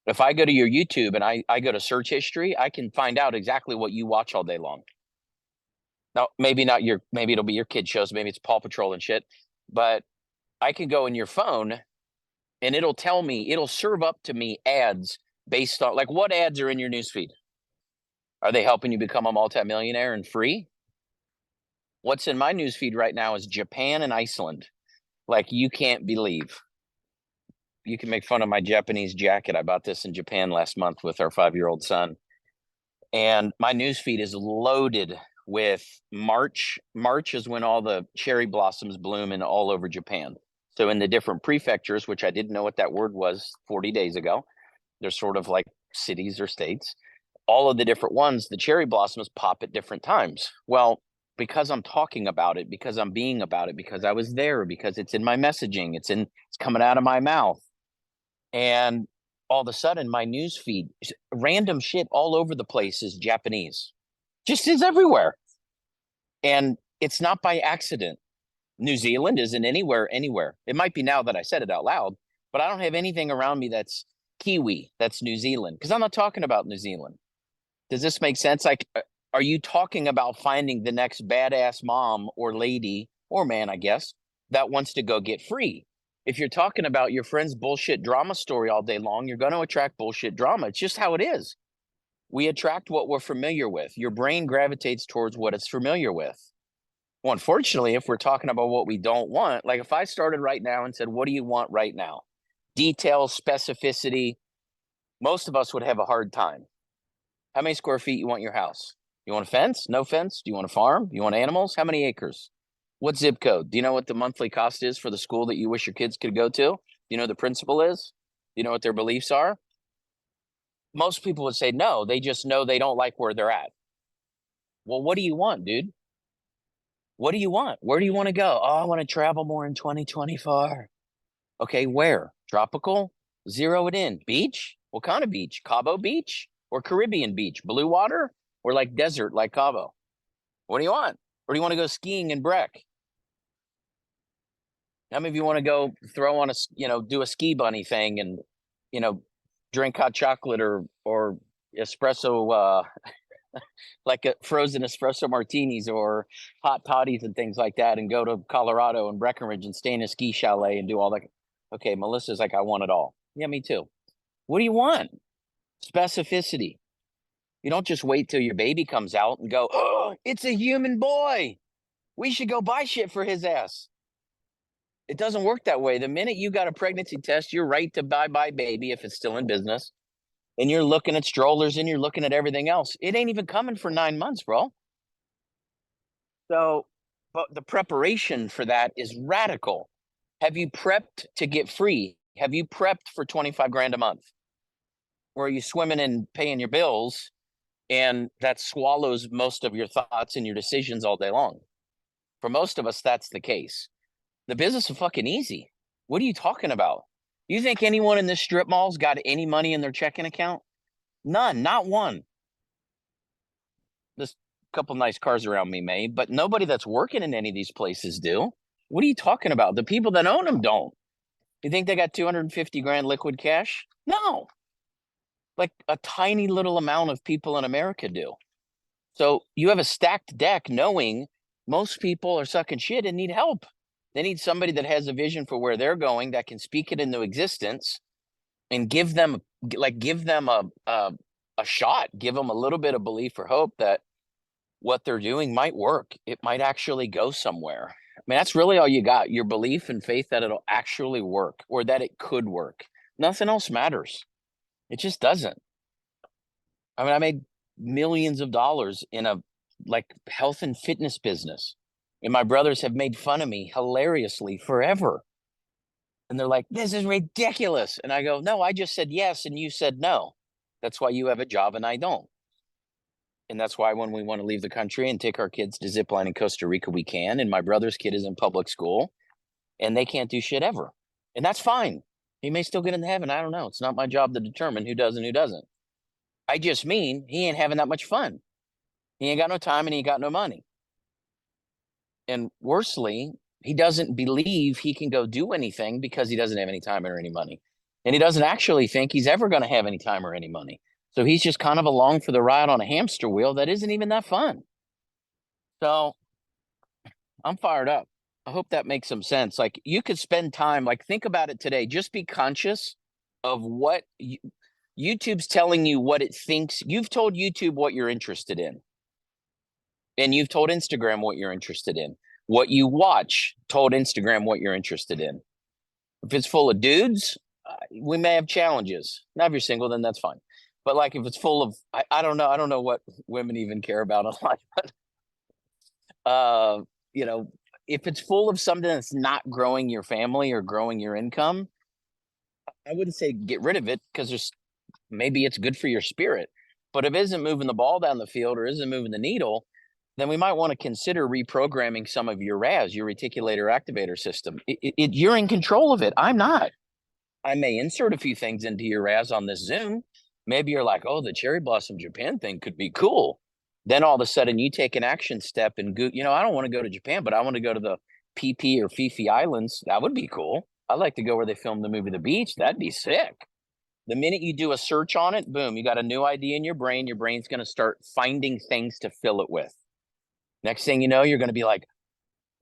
If I go to your YouTube and I go to search history, I can find out exactly what you watch all day long. Now, maybe it'll be your kid shows, maybe it's Paw Patrol and shit, but I can go in your phone and it'll serve up to me ads based on what ads are in your newsfeed. Are they helping you become a multimillionaire and free? What's in my newsfeed right now is Japan and Iceland. You can't believe. You can make fun of my Japanese jacket. I bought this in Japan last month with our 5-year-old son. And my newsfeed is loaded with March. March is when all the cherry blossoms bloom in all over Japan. So in the different prefectures, which I didn't know what that word was 40 days ago, they're sort of like cities or states. All of the different ones, the cherry blossoms pop at different times. Well, because I'm talking about it, because I'm being about it, because I was there, because it's in my messaging, it's coming out of my mouth. And all of a sudden my news feed, random shit all over the place is Japanese. Just is everywhere. And it's not by accident. New Zealand isn't anywhere. It might be now that I said it out loud, but I don't have anything around me that's Kiwi, that's New Zealand, because I'm not talking about New Zealand. Does this make sense? Are you talking about finding the next badass mom or lady or man, I guess, that wants to go get free? If you're talking about your friend's bullshit drama story all day long, you're going to attract bullshit drama. It's just how it is. We attract what we're familiar with. Your brain gravitates towards what it's familiar with. Well, unfortunately, if we're talking about what we don't want, like if I started right now and said, what do you want right now? Details, specificity, most of us would have a hard time. How many square feet you want your house? You want a fence? No fence? Do you want a farm? You want animals? How many acres? What zip code? Do you know what the monthly cost is for the school that you wish your kids could go to? Do you know who the principal is? Do you know what their beliefs are? Most people would say no. They just know they don't like where they're at. Well, what do you want, dude? What do you want? Where do you want to go? Oh, I want to travel more in 2024. Okay, where? Tropical? Zero it in. Beach? What kind of beach? Cabo Beach or Caribbean Beach? Blue water or like desert like Cabo? What do you want? Or do you want to go skiing in Breck? How many of you want to go throw on do a ski bunny thing and, drink hot chocolate or espresso, like a frozen espresso martinis or hot toddies and things like that, and go to Colorado and Breckenridge and stay in a ski chalet and do all that? Okay, Melissa's like, I want it all. Yeah, me too. What do you want? Specificity. You don't just wait till your baby comes out and go, oh, it's a human boy. We should go buy shit for his ass. It doesn't work that way. The minute you got a pregnancy test, you're right to buy baby if it's still in business. And you're looking at strollers and you're looking at everything else. It ain't even coming for 9 months, bro. So, but the preparation for that is radical. Have you prepped to get free? Have you prepped for 25 grand a month? Or are you swimming and paying your bills, and that swallows most of your thoughts and your decisions all day long? For most of us, that's the case. The business is fucking easy. What are you talking about? You think anyone in this strip mall's got any money in their checking account? None, not one. There's a couple nice cars around me, may, but nobody that's working in any of these places do. What are you talking about? The people that own them don't. You think they got 250 grand liquid cash? No. Like a tiny little amount of people in America do. So you have a stacked deck knowing most people are sucking shit and need help. They need somebody that has a vision for where they're going, that can speak it into existence and give them a shot, give them a little bit of belief or hope that what they're doing might work. It might actually go somewhere. I mean, that's really all you got, your belief and faith that it'll actually work or that it could work. Nothing else matters. It just doesn't. I mean, I made millions of dollars in a health and fitness business. And my brothers have made fun of me hilariously forever. And they're like, this is ridiculous. And I go, no, I just said yes and you said no. That's why you have a job and I don't. And that's why when we want to leave the country and take our kids to zipline in Costa Rica, we can. And my brother's kid is in public school and they can't do shit ever. And that's fine. He may still get into heaven. I don't know. It's not my job to determine who does and who doesn't. I just mean he ain't having that much fun. He ain't got no time and he ain't got no money. And worsely, he doesn't believe he can go do anything because he doesn't have any time or any money. And he doesn't actually think he's ever going to have any time or any money. So he's just kind of along for the ride on a hamster wheel that isn't even that fun. So I'm fired up. I hope that makes some sense. Like, you could spend time, like, think about it today. Just be conscious of what YouTube's telling you, what it thinks. You've told YouTube what you're interested in. And you've told Instagram what you're interested in. What you watch told Instagram what you're interested in. If it's full of dudes, we may have challenges. Now, if you're single, then that's fine. But like, if it's full of, I don't know what women even care about online. But, if it's full of something that's not growing your family or growing your income, I wouldn't say get rid of it, because maybe it's good for your spirit. But if it isn't moving the ball down the field or isn't moving the needle, then we might want to consider reprogramming some of your RAS, your reticulator activator system. You're in control of it. I'm not. I may insert a few things into your RAS on this Zoom. Maybe you're like, oh, the Cherry Blossom Japan thing could be cool. Then all of a sudden you take an action step and go, I don't want to go to Japan, but I want to go to the PP or Fifi Islands. That would be cool. I'd like to go where they filmed the movie The Beach. That'd be sick. The minute you do a search on it, boom, you got a new idea in your brain. Your brain's going to start finding things to fill it with. Next thing you know, you're going to be like,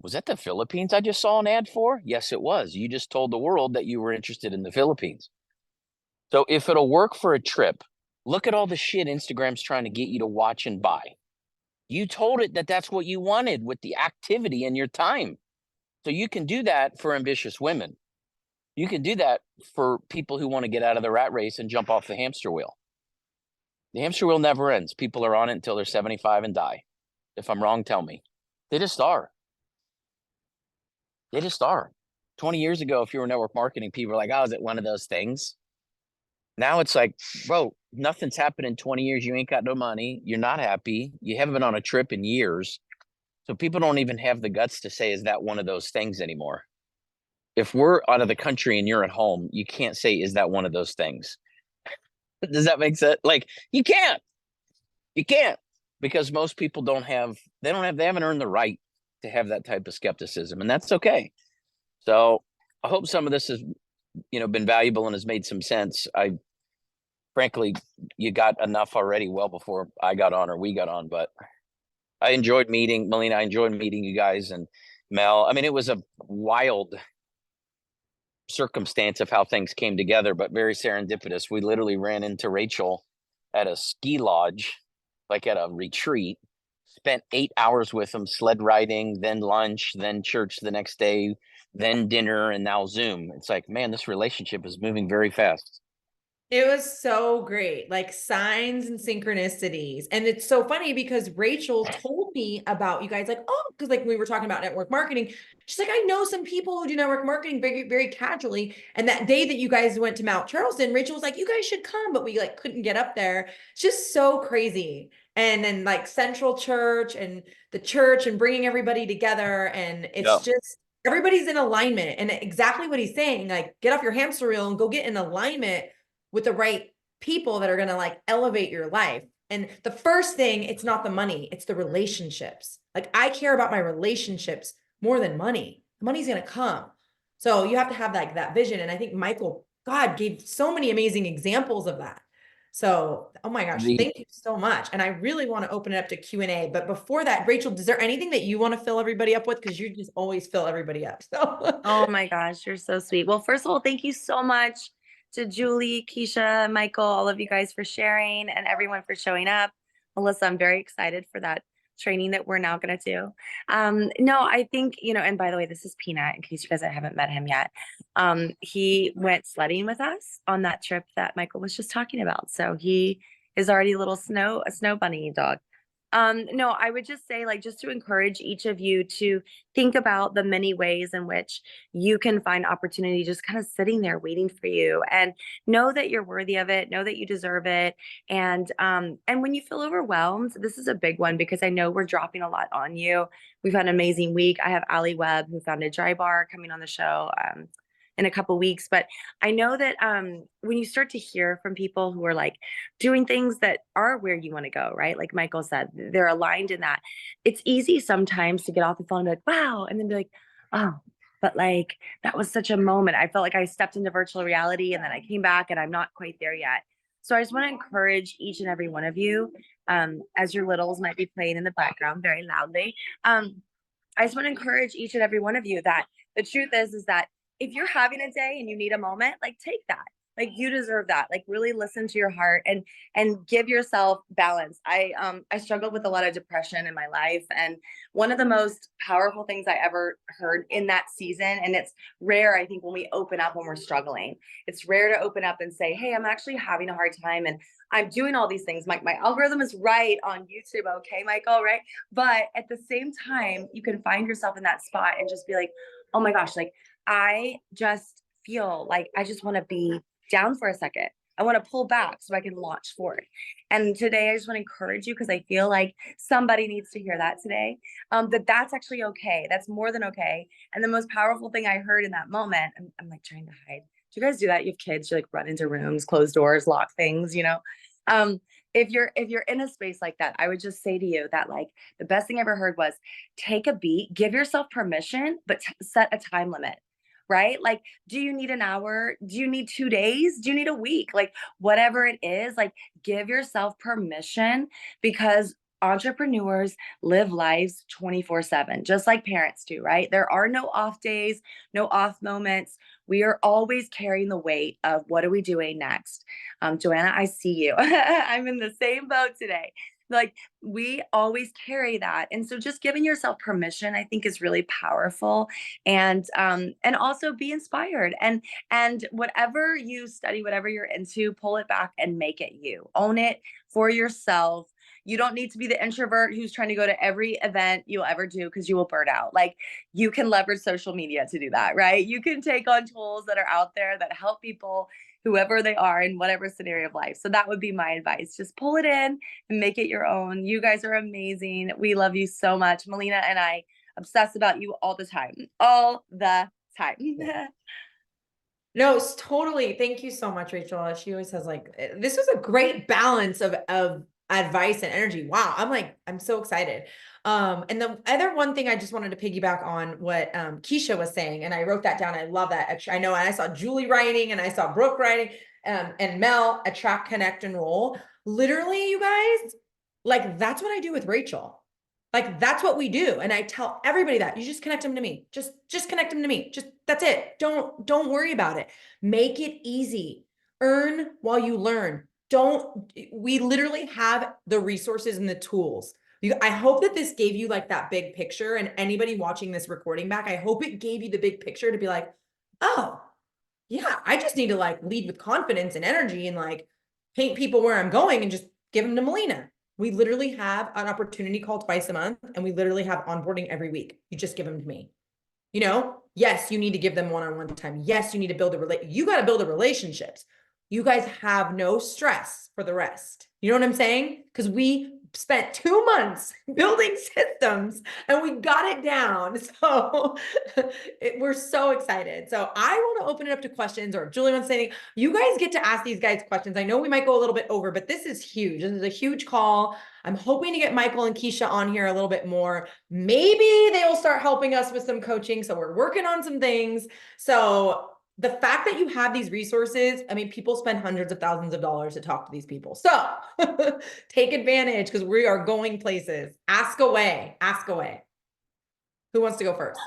was that the Philippines I just saw an ad for? Yes, it was. You just told the world that you were interested in the Philippines. So if it'll work for a trip, look at all the shit Instagram's trying to get you to watch and buy. You told it that that's what you wanted with the activity and your time. So you can do that for ambitious women. You can do that for people who want to get out of the rat race and jump off the hamster wheel. The hamster wheel never ends. People are on it until they're 75 and die. If I'm wrong, tell me. They just are. They just are. 20 years ago, if you were network marketing, people were like, oh, is it one of those things? Now it's like, bro, nothing's happened in 20 years. You ain't got no money. You're not happy. You haven't been on a trip in years. So people don't even have the guts to say, is that one of those things anymore? If we're out of the country and you're at home, you can't say, is that one of those things? Does that make sense? Like, you can't. You can't, because most people they haven't earned the right to have that type of skepticism, and that's okay. So I hope some of this has, been valuable and has made some sense. Frankly, you got enough already well before I got on or we got on, but I enjoyed meeting Melina. I enjoyed meeting you guys and Mel. I mean, it was a wild circumstance of how things came together, but very serendipitous. We literally ran into Rachel at a ski lodge, like at a retreat, spent 8 hours with them, sled riding, then lunch, then church the next day, then dinner, and now Zoom. It's like, man, this relationship is moving very fast. It was so great, like signs and synchronicities. And it's so funny because Rachel told me about you guys, like, oh, because like we were talking about network marketing. She's like, I know some people who do network marketing very, very casually. And that day that you guys went to Mount Charleston, Rachel was like, you guys should come, but we like couldn't get up there. It's just so crazy. And then like Central Church and the church and bringing everybody together. And it's just, everybody's in alignment. And exactly what he's saying, like, get off your hamster wheel and go get in alignment with the right people that are going to like elevate your life. And the first thing, it's not the money, it's the relationships. Like I care about my relationships more than money. The money's going to come. So you have to have like that vision. And I think Michael, God, gave so many amazing examples of that. So, oh my gosh, thank you so much. And I really want to open it up to Q&A. But before that, Rachel, is there anything that you want to fill everybody up with? Because you just always fill everybody up. So. Oh my gosh, you're so sweet. Well, first of all, thank you so much to Julie, Keisha, Michael, all of you guys for sharing and everyone for showing up. Melissa, I'm very excited for that training that we're now going to do. No, I think, and by the way, this is Peanut, in case you guys haven't met him yet. He went sledding with us on that trip that Michael was just talking about. So he is already a snow bunny dog. No, I would just say, like, just to encourage each of you to think about the many ways in which you can find opportunity just kind of sitting there waiting for you, and know that you're worthy of it, know that you deserve it. And when you feel overwhelmed, this is a big one because I know we're dropping a lot on you. We've had an amazing week. I have Ali Webb, who founded Dry Bar, coming on the show in a couple weeks. But I know that when you start to hear from people who are like doing things that are where you want to go, right? Like Michael said, they're aligned in that. It's easy sometimes to get off the phone and be like, wow, and then be like, oh, but like that was such a moment. I felt like I stepped into virtual reality and then I came back and I'm not quite there yet. So I just want to encourage each and every one of you, as your littles might be playing in the background very loudly. I just want to encourage each and every one of you that the truth is that if you're having a day and you need a moment, like take that. Like you deserve that. Like really listen to your heart and give yourself balance. I struggled with a lot of depression in my life, and one of the most powerful things I ever heard in that season, and it's rare, I think, when we open up when we're struggling. It's rare to open up and say, hey, I'm actually having a hard time and I'm doing all these things. My algorithm is right on YouTube, okay, Michael, right? But at the same time, you can find yourself in that spot and just be like, oh my gosh, like I just feel like I just want to be down for a second. I want to pull back so I can launch forward. And today I just want to encourage you, because I feel like somebody needs to hear that today, that's actually okay. That's more than okay. And the most powerful thing I heard in that moment, I'm like trying to hide. Do you guys do that? You have kids, you like run into rooms, close doors, lock things, if you're in a space like that, I would just say to you that like the best thing I ever heard was take a beat, give yourself permission, but set a time limit. Right? Like, do you need an hour? Do you need 2 days? Do you need a week? Like, whatever it is, like, give yourself permission, because entrepreneurs live lives 24/7, just like parents do, right? There are no off days, no off moments. We are always carrying the weight of what are we doing next? Joanna, I see you. I'm in the same boat today. Like we always carry that. And so just giving yourself permission, I think is really powerful. And also be inspired. And whatever you study, whatever you're into, pull it back and make it you. Own it for yourself. You don't need to be the introvert who's trying to go to every event you'll ever do because you will burn out. Like you can leverage social media to do that, right? You can take on tools that are out there that help people, whoever they are in whatever scenario of life. So that would be my advice. Just pull it in and make it your own. You guys are amazing. We love you so much. Melina and I obsess about you all the time. All the time. No, totally. Thank you so much, Rachel. She always says like, this was a great balance of advice and energy. Wow. I'm so excited. And the other one thing I just wanted to piggyback on what Keisha was saying, and I wrote that down. I love that. I know, and I saw Jewely writing, and I saw Brooke writing, and Mel, attract, connect, and roll. Literally, you guys, like that's what I do with Rachel. Like that's what we do. And I tell everybody that you just connect them to me. Just connect them to me. Just that's it. Don't worry about it. Make it easy. Earn while you learn. We literally have the resources and the tools. I hope that this gave you like that big picture, and anybody watching this recording back, I hope it gave you the big picture to be like, oh yeah, I just need to like lead with confidence and energy and like paint people where I'm going and just give them to Melina. We literally have an opportunity call twice a month, and we literally have onboarding every week. You just give them to me. You know, yes, you need to give them one-on-one time. Yes, you need to build you got to build the relationships. You guys have no stress for the rest. You know what I'm saying? Because we spent 2 months building systems and we got it down. So we're so excited. So I want to open it up to questions, or if Julie wants to say anything, you guys get to ask these guys questions. I know we might go a little bit over, but this is huge. This is a huge call. I'm hoping to get Michael and Keisha on here a little bit more. Maybe they will start helping us with some coaching. So we're working on some things. So the fact that you have these resources, I mean, people spend hundreds of thousands of dollars to talk to these people. So take advantage, because we are going places. Ask away. Ask away. Who wants to go first?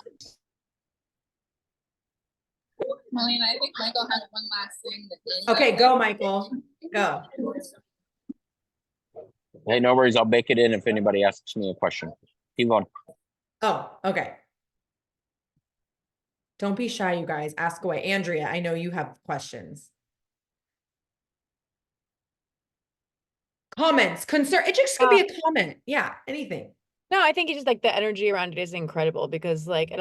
Melina, I think Michael had one last thing. Okay, go, Michael. Go. Hey, no worries. I'll bake it in if anybody asks me a question. Keep going. Oh, okay. Don't be shy, you guys. Ask away. Andrea, I know you have questions. Comments, concern. It just could be a comment. Yeah, anything. No, I think it's just like the energy around it is incredible, because like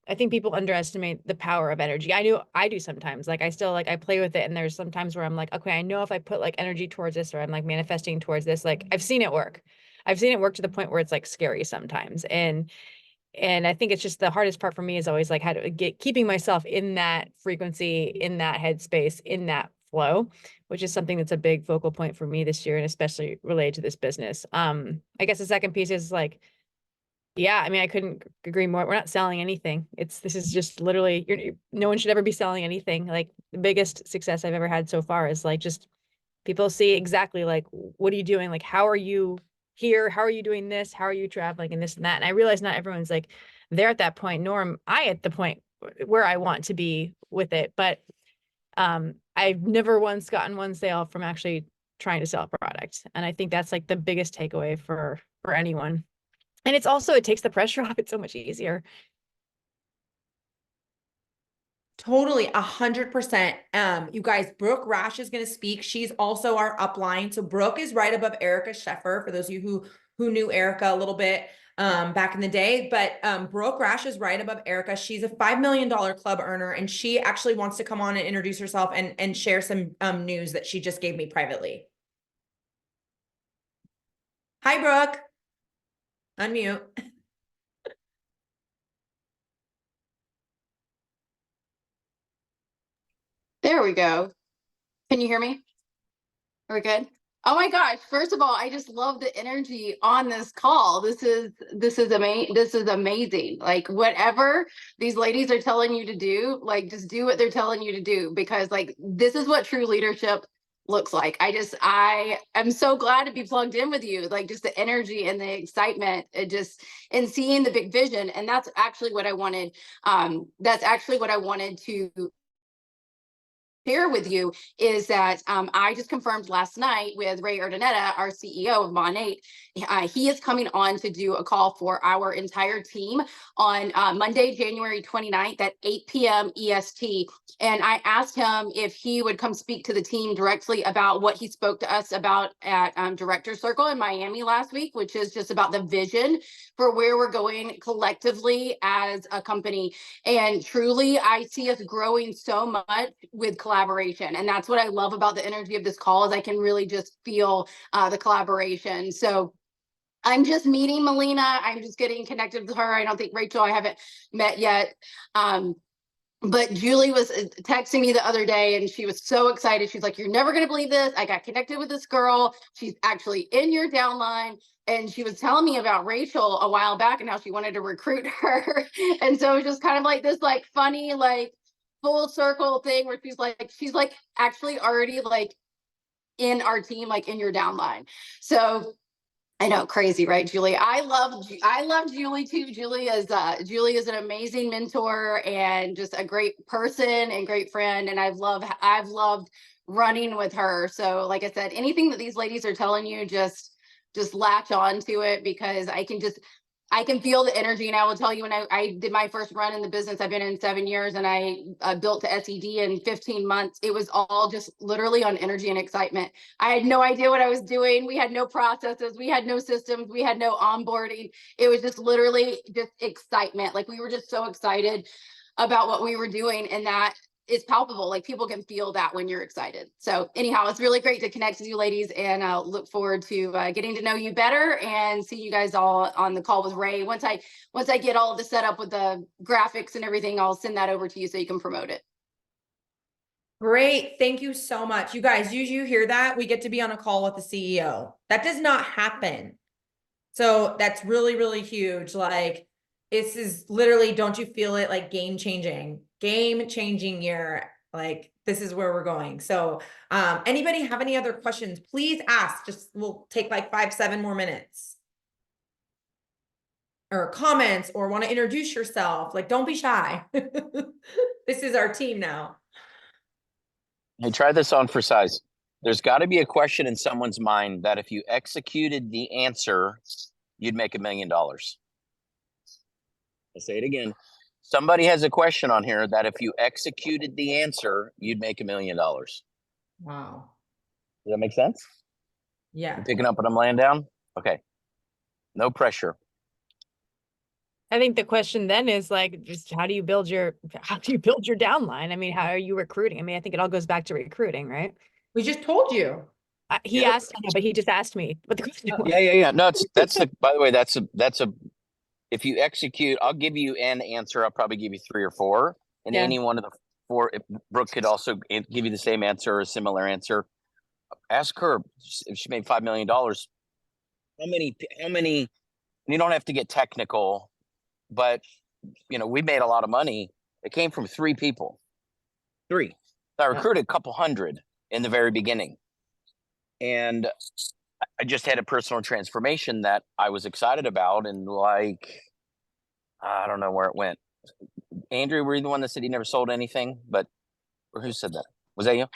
I think people underestimate the power of energy. I do sometimes. Like I still like I play with it, and there's sometimes where I'm like, okay, I know if I put like energy towards this, or I'm like manifesting towards this, like I've seen it work. I've seen it work to the point where it's like scary sometimes. And I think it's just the hardest part for me is always like how to keeping myself in that frequency, in that headspace, in that flow, which is something that's a big focal point for me this year, and especially related to this business. I guess the second piece is like, yeah, I mean, I couldn't agree more. We're not selling anything. This is just literally, no one should ever be selling anything. Like the biggest success I've ever had so far is like just people see exactly like, what are you doing? Like, how are you here? How are you doing this? How are you traveling and this and that? And I realize not everyone's like there at that point, nor am I at the point where I want to be with it. But I've never once gotten one sale from actually trying to sell a product. And I think that's like the biggest takeaway for anyone. And it's also, it takes the pressure off. It's so much easier. Totally, 100%. You guys, Brooke Rash is going to speak. She's also our upline. So Brooke is right above Erica Sheffer, for those of you who knew Erica a little bit back in the day. But Brooke Rash is right above Erica. She's a $5 million club earner, and she actually wants to come on and introduce herself and share some news that she just gave me privately. Hi, Brooke. Unmute. There we go. Can you hear me? Are we good? Oh my gosh. First of all, I just love the energy on this call. This is amazing. Like whatever these ladies are telling you to do, like just do what they're telling you to do, because like this is what true leadership looks like. I am so glad to be plugged in with you. Like just the energy and the excitement, and seeing the big vision. And that's actually what I wanted. That's actually what I wanted to share with you is that I just confirmed last night with Ray Urdaneta, our CEO of Mon8. He is coming on to do a call for our entire team on Monday, January 29th at 8 p.m. EST. And I asked him if he would come speak to the team directly about what he spoke to us about at Director Circle in Miami last week, which is just about the vision for where we're going collectively as a company. And truly, I see us growing so much with collaboration. And that's what I love about the energy of this call is I can really just feel the collaboration. So I'm just meeting Melina. I'm just getting connected with her. I don't think Rachel, I haven't met yet. But Julie was texting me the other day and she was so excited. She's like, you're never going to believe this. I got connected with this girl. She's actually in your downline. And she was telling me about Rachel a while back and how she wanted to recruit her. And so it was just kind of like this like funny, like full circle thing where she's like actually already like in our team, like in your downline. So I know, crazy, right, Julie? I love Julie too. Julie is an amazing mentor and just a great person and great friend. And I've loved running with her. So like I said, anything that these ladies are telling you, just latch on to it because I can feel the energy. And I will tell you, when I did my first run in the business, I've been in 7 years and I built to SED in 15 months. It was all just literally on energy and excitement. I had no idea what I was doing. We had no processes. We had no systems. We had no onboarding. It was just literally just excitement. Like we were just so excited about what we were doing. And that is palpable. Like people can feel that when you're excited. So anyhow, it's really great to connect with you ladies and I'll look forward to getting to know you better and see you guys all on the call with Ray. Once I get all of the setup with the graphics and everything, I'll send that over to you so you can promote it. Great. Thank you so much. You guys, you hear that? We get to be on a call with the CEO. That does not happen. So that's really, really huge. Like this is literally, don't you feel it like game changing year? Like this is where we're going. So anybody have any other questions? Please ask. Just we'll take like 5-7 more minutes. Or comments or want to introduce yourself. Like don't be shy. This is our team now. Hey, try this on for size. There's got to be a question in someone's mind that if you executed the answer, you'd make $1 million. I'll say it again. Somebody has a question on here that if you executed the answer, you'd make $1 million. Wow. Does that make sense? Yeah. You picking up what I'm laying down? Okay. No pressure. I think the question then is like, just how do you build your downline? I mean, how are you recruiting? I mean, I think it all goes back to recruiting, right? We just told you. He asked, I know, but he just asked me what the question was. Yeah. No, that's the, by the way, that's a, if you execute, I'll give you an answer. I'll probably give you 3 or 4. And Yeah. any one of the 4, if Brooke could also give you the same answer or a similar answer. Ask her if she made $5 million. How many, you don't have to get technical, but you know, we made a lot of money. It came from 3 people. 3. I recruited a couple hundred in the very beginning. And I just had a personal transformation that I was excited about. And like, I don't know where it went. Andrew, were you the one that said he never sold anything? But, or who said that? Was that you?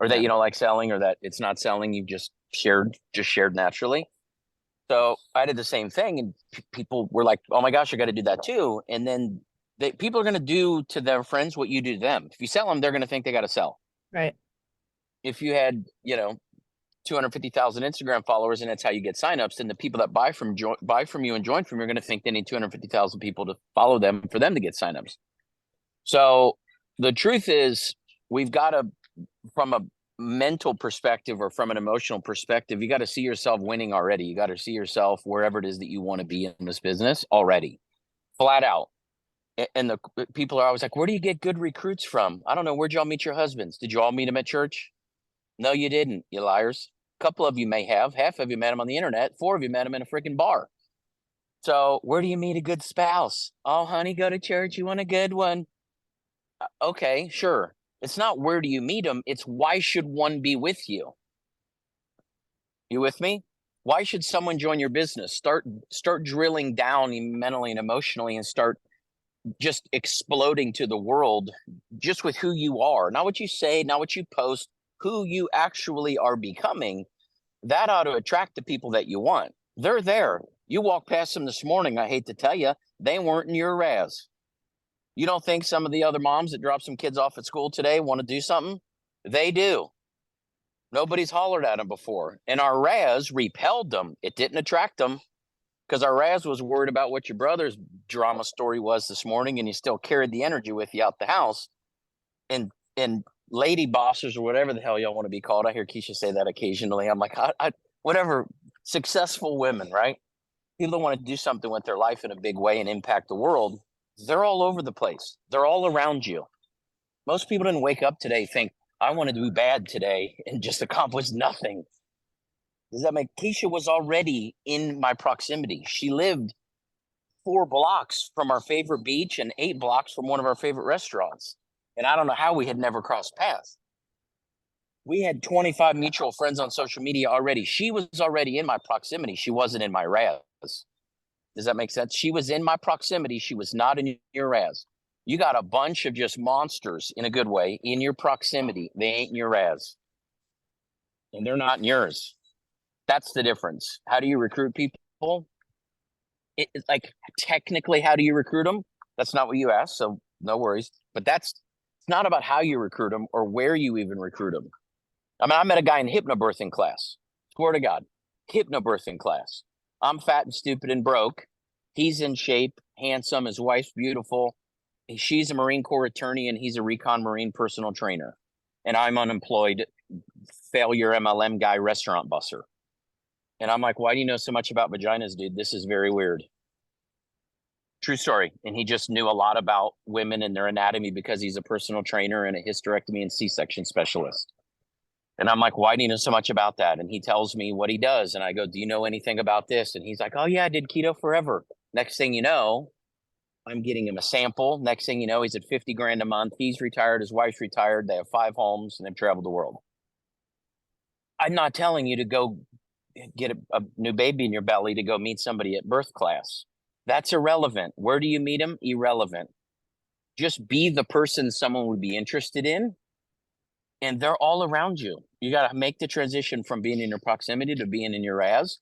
Or that you don't like selling, or that it's not selling, you just shared naturally? So I did the same thing, and people were like, oh my gosh, I got to do that too. And then people are going to do to their friends what you do to them. If you sell them, they're going to think they got to sell. Right. If you had, 250,000 Instagram followers and that's how you get signups, then the people that buy from you and join from you are going to think they need 250,000 people to follow them for them to get signups. So the truth is, we've got to, from a mental perspective or from an emotional perspective, you got to see yourself winning already. You got to see yourself wherever it is that you want to be in this business already, flat out. And the people are always like, where do you get good recruits from? I don't know. Where'd y'all meet your husbands? Did you all meet them at church? No, you didn't, you liars. A couple of you may have. Half of you met them on the internet. 4 of you met them in a freaking bar. So where do you meet a good spouse? Oh, honey, go to church. You want a good one? Okay, sure. It's not where do you meet them. It's why should one be with you? You with me? Why should someone join your business? Start drilling down mentally and emotionally and start just exploding to the world just with who you are, not what you say, not what you post, who you actually are becoming. That ought to attract the people that you want. They're there. You walk past them this morning, I hate to tell you, they weren't in your Raz. You don't think some of the other moms that drop some kids off at school today want to do something? They do. Nobody's hollered at them before. And our Raz repelled them. It didn't attract them, because our Raz was worried about what your brother's drama story was this morning, and you still carried the energy with you out the house. And lady bosses, or whatever the hell y'all want to be called. I hear Keisha say that occasionally. I'm like, whatever, successful women, right? People that want to do something with their life in a big way and impact the world, they're all over the place. They're all around you. Most people didn't wake up today think, I want to do bad today, and just accomplish nothing. Does that make? Keisha was already in my proximity. She lived 4 blocks from our favorite beach and 8 blocks from one of our favorite restaurants. And I don't know how we had never crossed paths. We had 25 mutual friends on social media already. She was already in my proximity. She wasn't in my Raz. Does that make sense? She was in my proximity. She was not in your Raz. You got a bunch of just monsters, in a good way, in your proximity. They ain't in your Raz. And they're not in yours. That's the difference. How do you recruit people? It's like, technically, how do you recruit them? That's not what you asked, so no worries. But it's not about how you recruit them or where you even recruit them. I mean, I met a guy in hypnobirthing class. Swear to God, hypnobirthing class. I'm fat and stupid and broke. He's in shape, handsome. His wife's beautiful. She's a Marine Corps attorney, and he's a recon Marine personal trainer. And I'm unemployed, failure MLM guy, restaurant busser. And I'm like, why do you know so much about vaginas, dude? This is very weird. True story. And he just knew a lot about women and their anatomy because he's a personal trainer and a hysterectomy and C-section specialist. And I'm like, why do you know so much about that? And he tells me what he does. And I go, do you know anything about this? And he's like, oh yeah, I did keto forever. Next thing you know, I'm getting him a sample. Next thing you know, he's at 50 grand a month. He's retired. His wife's retired. They have 5 homes and they've traveled the world. I'm not telling you to go get a new baby in your belly to go meet somebody at birth class. That's irrelevant. Where do you meet them? Irrelevant. Just be the person someone would be interested in, and they're all around you. You got to make the transition from being in your proximity to being in your Raz,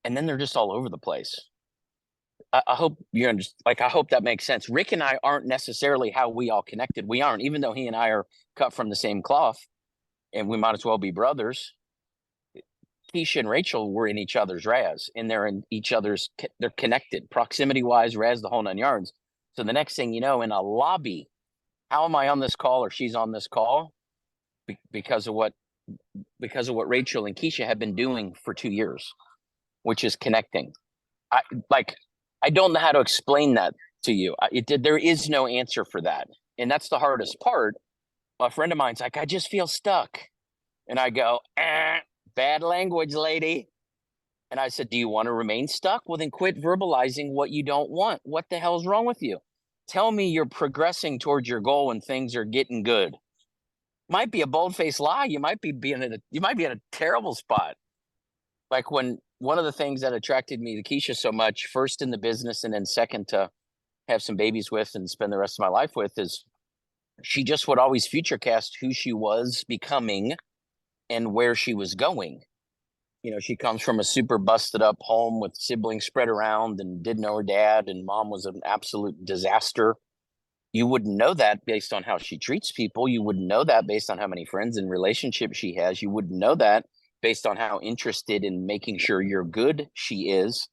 and then they're just all over the place. I hope you understand. Like, I hope that makes sense. Rick and I aren't necessarily how we all connected. We aren't, even though he and I are cut from the same cloth, and we might as well be brothers. Keisha and Rachel were in each other's Raz, and they're in each other's, they're connected proximity wise, Raz, the whole 9 yards. So the next thing you know, in a lobby, how am I on this call or she's on this call? Because of what Rachel and Keisha have been doing for 2 years, which is connecting. I don't know how to explain that to you. There is no answer for that. And that's the hardest part. A friend of mine's like, I just feel stuck. And I go, bad language, lady. And I said, do you want to remain stuck? Well, then quit verbalizing what you don't want. What the hell's wrong with you? Tell me you're progressing towards your goal and things are getting good. Might be a bold-faced lie. You might be in a terrible spot. Like, when one of the things that attracted me to Keisha so much, first in the business and then second to have some babies with and spend the rest of my life with, is she just would always futurecast who she was becoming and where she was going. You know, she comes from a super busted up home with siblings spread around and didn't know her dad, and mom was an absolute disaster. You wouldn't know that based on how she treats people. You wouldn't know that based on how many friends and relationships she has. You wouldn't know that based on how interested in making sure you're good she is.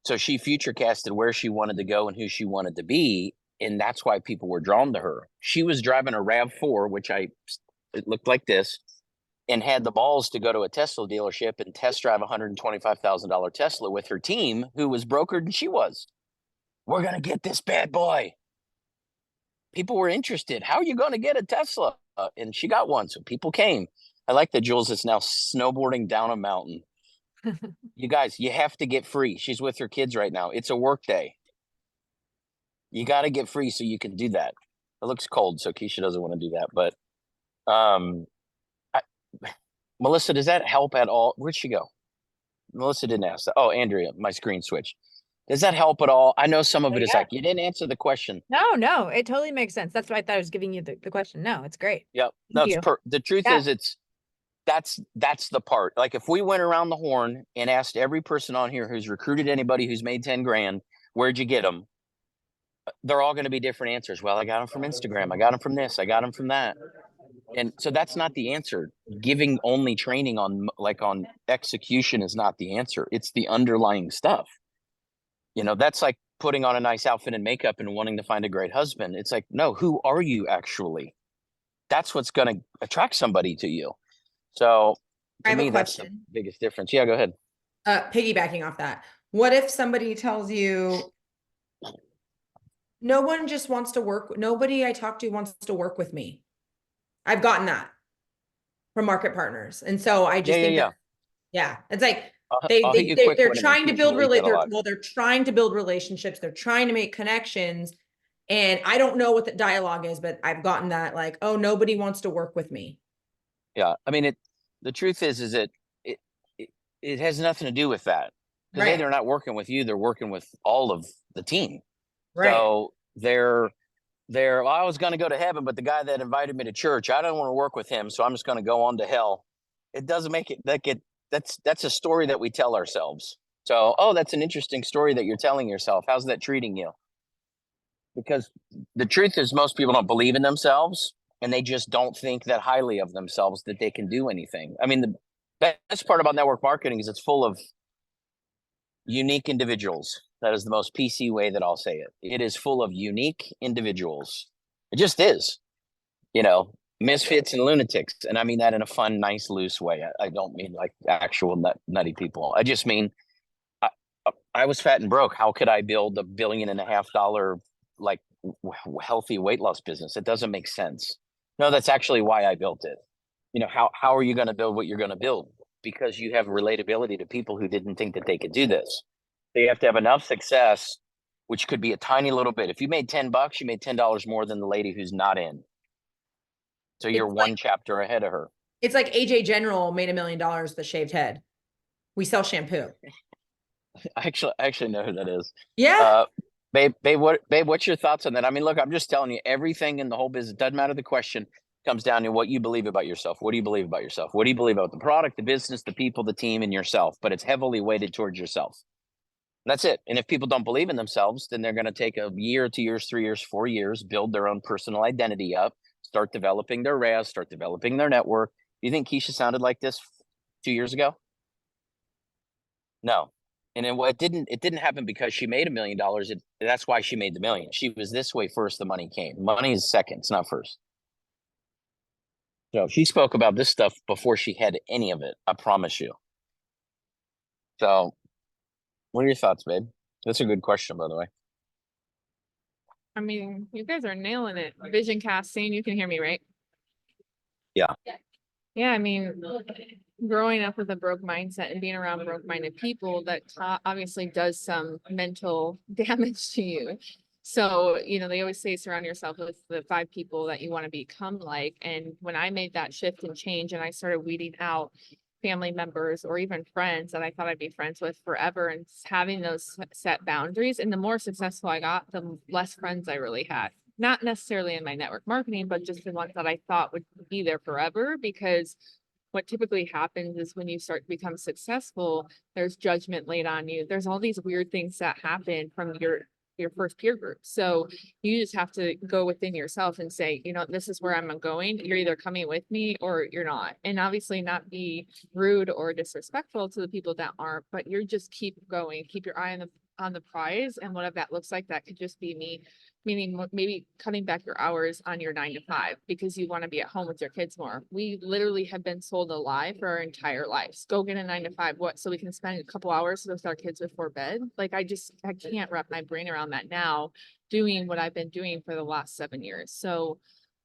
So she futurecasted where she wanted to go and who she wanted to be. And that's why people were drawn to her. She was driving a RAV4, which it looked like this, and had the balls to go to a Tesla dealership and test drive a $125,000 Tesla with her team, who was brokered and she was. We're going to get this bad boy. People were interested. How are you going to get a Tesla? And she got one. So people came. I like that Jules is now snowboarding down a mountain. You guys, you have to get free. She's with her kids right now. It's a work day. You got to get free so you can do that. It looks cold, so Keisha doesn't want to do that. But Melissa, does that help at all? Where'd she go? Melissa didn't ask that. Oh, Andrea, my screen switched. Does that help at all? I know some of Oh, it is yeah. like, you didn't answer the question. No, it totally makes sense. That's why I thought I was giving you the question. No, it's great. Yep. No, Thank you. the truth Yeah. is that's the part. Like if we went around the horn and asked every person on here who's recruited anybody who's made 10 grand, where'd you get them? They're all going to be different answers. Well, I got them from Instagram. I got them from this. I got them from that. And so that's not the answer. Giving only training on execution is not the answer. It's the underlying stuff. That's like putting on a nice outfit and makeup and wanting to find a great husband. It's like, no, who are you actually? That's what's going to attract somebody to you. So I to have a me, that's the question. biggest difference. Yeah, go ahead. Piggybacking off that, what if somebody tells you, no one just wants to work, nobody I talk to wants to work with me? I've gotten that from market partners. And so I just think that, yeah, it's like I'll hit you quick they're one, and then trying to Keisha build will eat that alive. they're trying to build relationships, they're trying to make connections. And I don't know what the dialogue is, but I've gotten that like, oh, nobody wants to work with me. Yeah, I mean, the truth is that it has nothing to do with that, because Right. they're not working with you; they're working with all of the team. Right. So well, I was going to go to heaven, but the guy that invited me to church, I don't want to work with him, so I'm just going to go on to hell. It doesn't make it that's a story that we tell ourselves. So, oh, that's an interesting story that you're telling yourself. How's that treating you? Because the truth is, most people don't believe in themselves, and they just don't think that highly of themselves that they can do anything. I mean, the best part about network marketing is it's full of unique individuals. That is the most PC way that I'll say it. It is full of unique individuals. It just is, misfits and lunatics. And I mean that in a fun, nice, loose way. I don't mean like actual nutty people. I just mean, I was fat and broke. How could I build $1.5 billion like healthy weight loss business? It doesn't make sense. No, that's actually why I built it. How are you going to build what you're going to build? Because you have relatability to people who didn't think that they could do this. So you have to have enough success, which could be a tiny little bit. If you made $10, you made $10 more than the lady who's not in. So you're one chapter ahead of her. It's like AJ General made $1 million with a shaved head. We sell shampoo. I actually know who that is. Yeah. Babe, what's your thoughts on that? I mean, look, I'm just telling you, everything in the whole business, doesn't matter the question, comes down to what you believe about yourself. What do you believe about yourself? What do you believe about the product, the business, the people, the team, and yourself? But it's heavily weighted towards yourself. That's it. And if people don't believe in themselves, then they're going to take a year, 2 years, 3 years, 4 years, build their own personal identity up, start developing their RAS, start developing their network. Do you think Keisha sounded like this 2 years ago? No. And it didn't happen because she made $1 million. That's why she made the million. She was this way first. The money came. Money is second. It's not first. So she spoke about this stuff before she had any of it. I promise you. So what are your thoughts, babe? That's a good question, by the way. I mean, you guys are nailing it. Vision casting, you can hear me, right? Yeah. Yeah, I mean, growing up with a broke mindset and being around broke-minded people, that obviously does some mental damage to you. So, they always say surround yourself with the 5 people that you want to become like. And when I made that shift and change and I started weeding out family members or even friends that I thought I'd be friends with forever and having those set boundaries, and the more successful I got, the less friends I really had. Not necessarily in my network marketing, but just the ones that I thought would be there forever. Because what typically happens is when you start to become successful, there's judgment laid on you. There's all these weird things that happen from your first peer group. So you just have to go within yourself and say, this is where I'm going. You're either coming with me or you're not. And obviously not be rude or disrespectful to the people that aren't, but you're just keep going, keep your eye on the prize. And whatever that looks like, that could just be me, meaning maybe cutting back your hours on your 9 to 5 because you want to be at home with your kids more. We literally have been sold a lie for our entire lives. Go get a 9 to 5. What? So we can spend a couple hours with our kids before bed. Like I can't wrap my brain around that now, doing what I've been doing for the last 7 years. So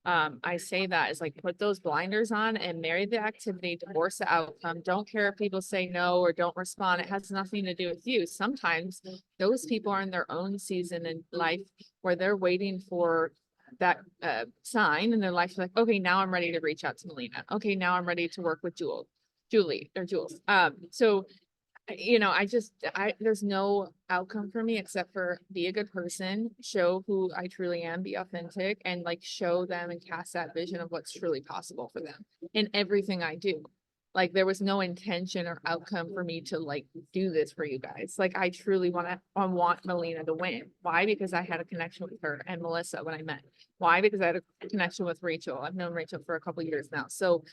I say that is like, put those blinders on and marry the activity, divorce the outcome. Don't care if people say no or don't respond. It has nothing to do with you. Sometimes those people are in their own season in life where they're waiting for that sign in their life. Like, okay, now I'm ready to reach out to Melina. Okay, now I'm ready to work with Jewel. Julie or Jules. So you know, there's no outcome for me except for be a good person, show who I truly am, be authentic, and like show them and cast that vision of what's truly possible for them in everything I do. Like there was no intention or outcome for me to like do this for you guys. Like I truly want Melina to win. Why? Because I had a connection with her and Melissa when I met. Why? Because I had a connection with Rachel. I've known Rachel for a couple of years now. So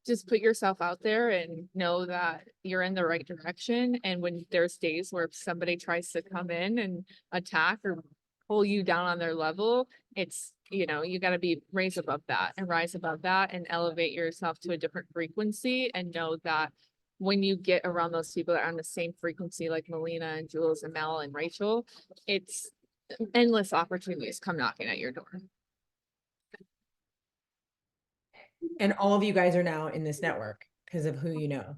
just put yourself out there and know that you're in the right direction. And when there's days where somebody tries to come in and attack or pull you down on their level, it's, you know, you got to be raised above that and rise above that and elevate yourself to a different frequency and know that when you get around those people that are on the same frequency, like Melina and Jules and Mel and Rachel, it's endless opportunities come knocking at your door. And all of you guys are now in this network because of who you know.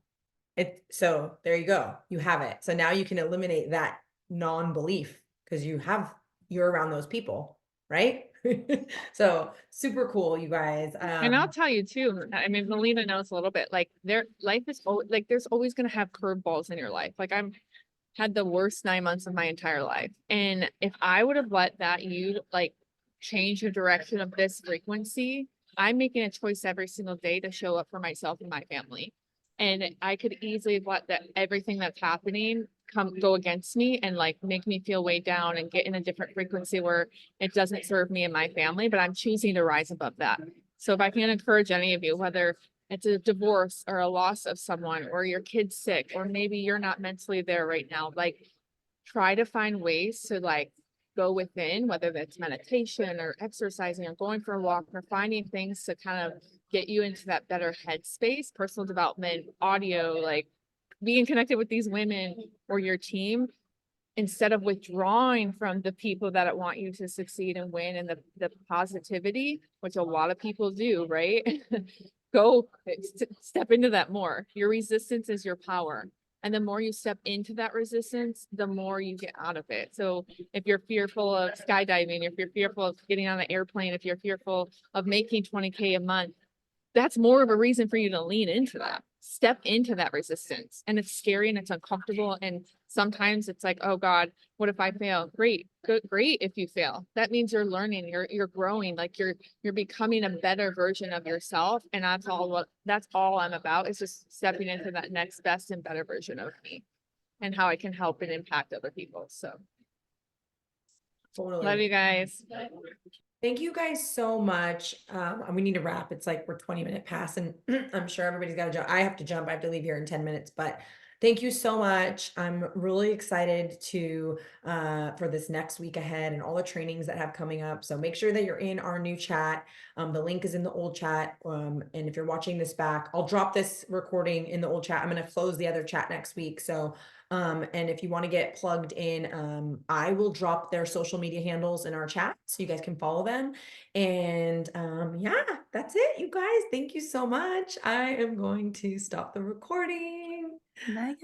So there you go. You have it. So now you can eliminate that non-belief because you're around those people, right? So super cool, you guys. And I'll tell you too, I mean, Melina knows a little bit, like life is like, there's always going to have curveballs in your life. Like had the worst 9 months of my entire life. And if I would have let that like change the direction of this frequency, I'm making a choice every single day to show up for myself and my family. And I could easily have let everything that's happening go against me and like make me feel way down and get in a different frequency where it doesn't serve me and my family, but I'm choosing to rise above that. So if I can encourage any of you, whether it's a divorce or a loss of someone or your kid's sick, or maybe you're not mentally there right now, like try to find ways to like go within, whether that's meditation or exercising or going for a walk or finding things to kind of get you into that better headspace, personal development, audio, like being connected with these women or your team instead of withdrawing from the people that want you to succeed and win and the positivity, which a lot of people do, right? Go step into that more. Your resistance is your power. And the more you step into that resistance, the more you get out of it. So if you're fearful of skydiving, if you're fearful of getting on an airplane, if you're fearful of making 20K a month, that's more of a reason for you to lean into that. Step into that resistance. And it's scary and it's uncomfortable. And sometimes it's like, oh God, what if I fail? Great, good, great if you fail. That means you're learning, you're growing, like you're becoming a better version of yourself. And that's all I'm about, is just stepping into that next best and better version of me and how I can help and impact other people. So Totally. Love you guys. Thank you guys so much. We need to wrap. It's like we're 20 minutes past and I'm sure everybody's got to jump. I have to jump. I have to leave here in 10 minutes, but thank you so much. I'm really excited for this next week ahead and all the trainings that have coming up. So make sure that you're in our new chat. The link is in the old chat. And if you're watching this back, I'll drop this recording in the old chat. I'm going to close the other chat next week. So and if you want to get plugged in, I will drop their social media handles in our chat so you guys can follow them. And yeah, that's it, you guys. Thank you so much. I am going to stop the recording. Bye, guys.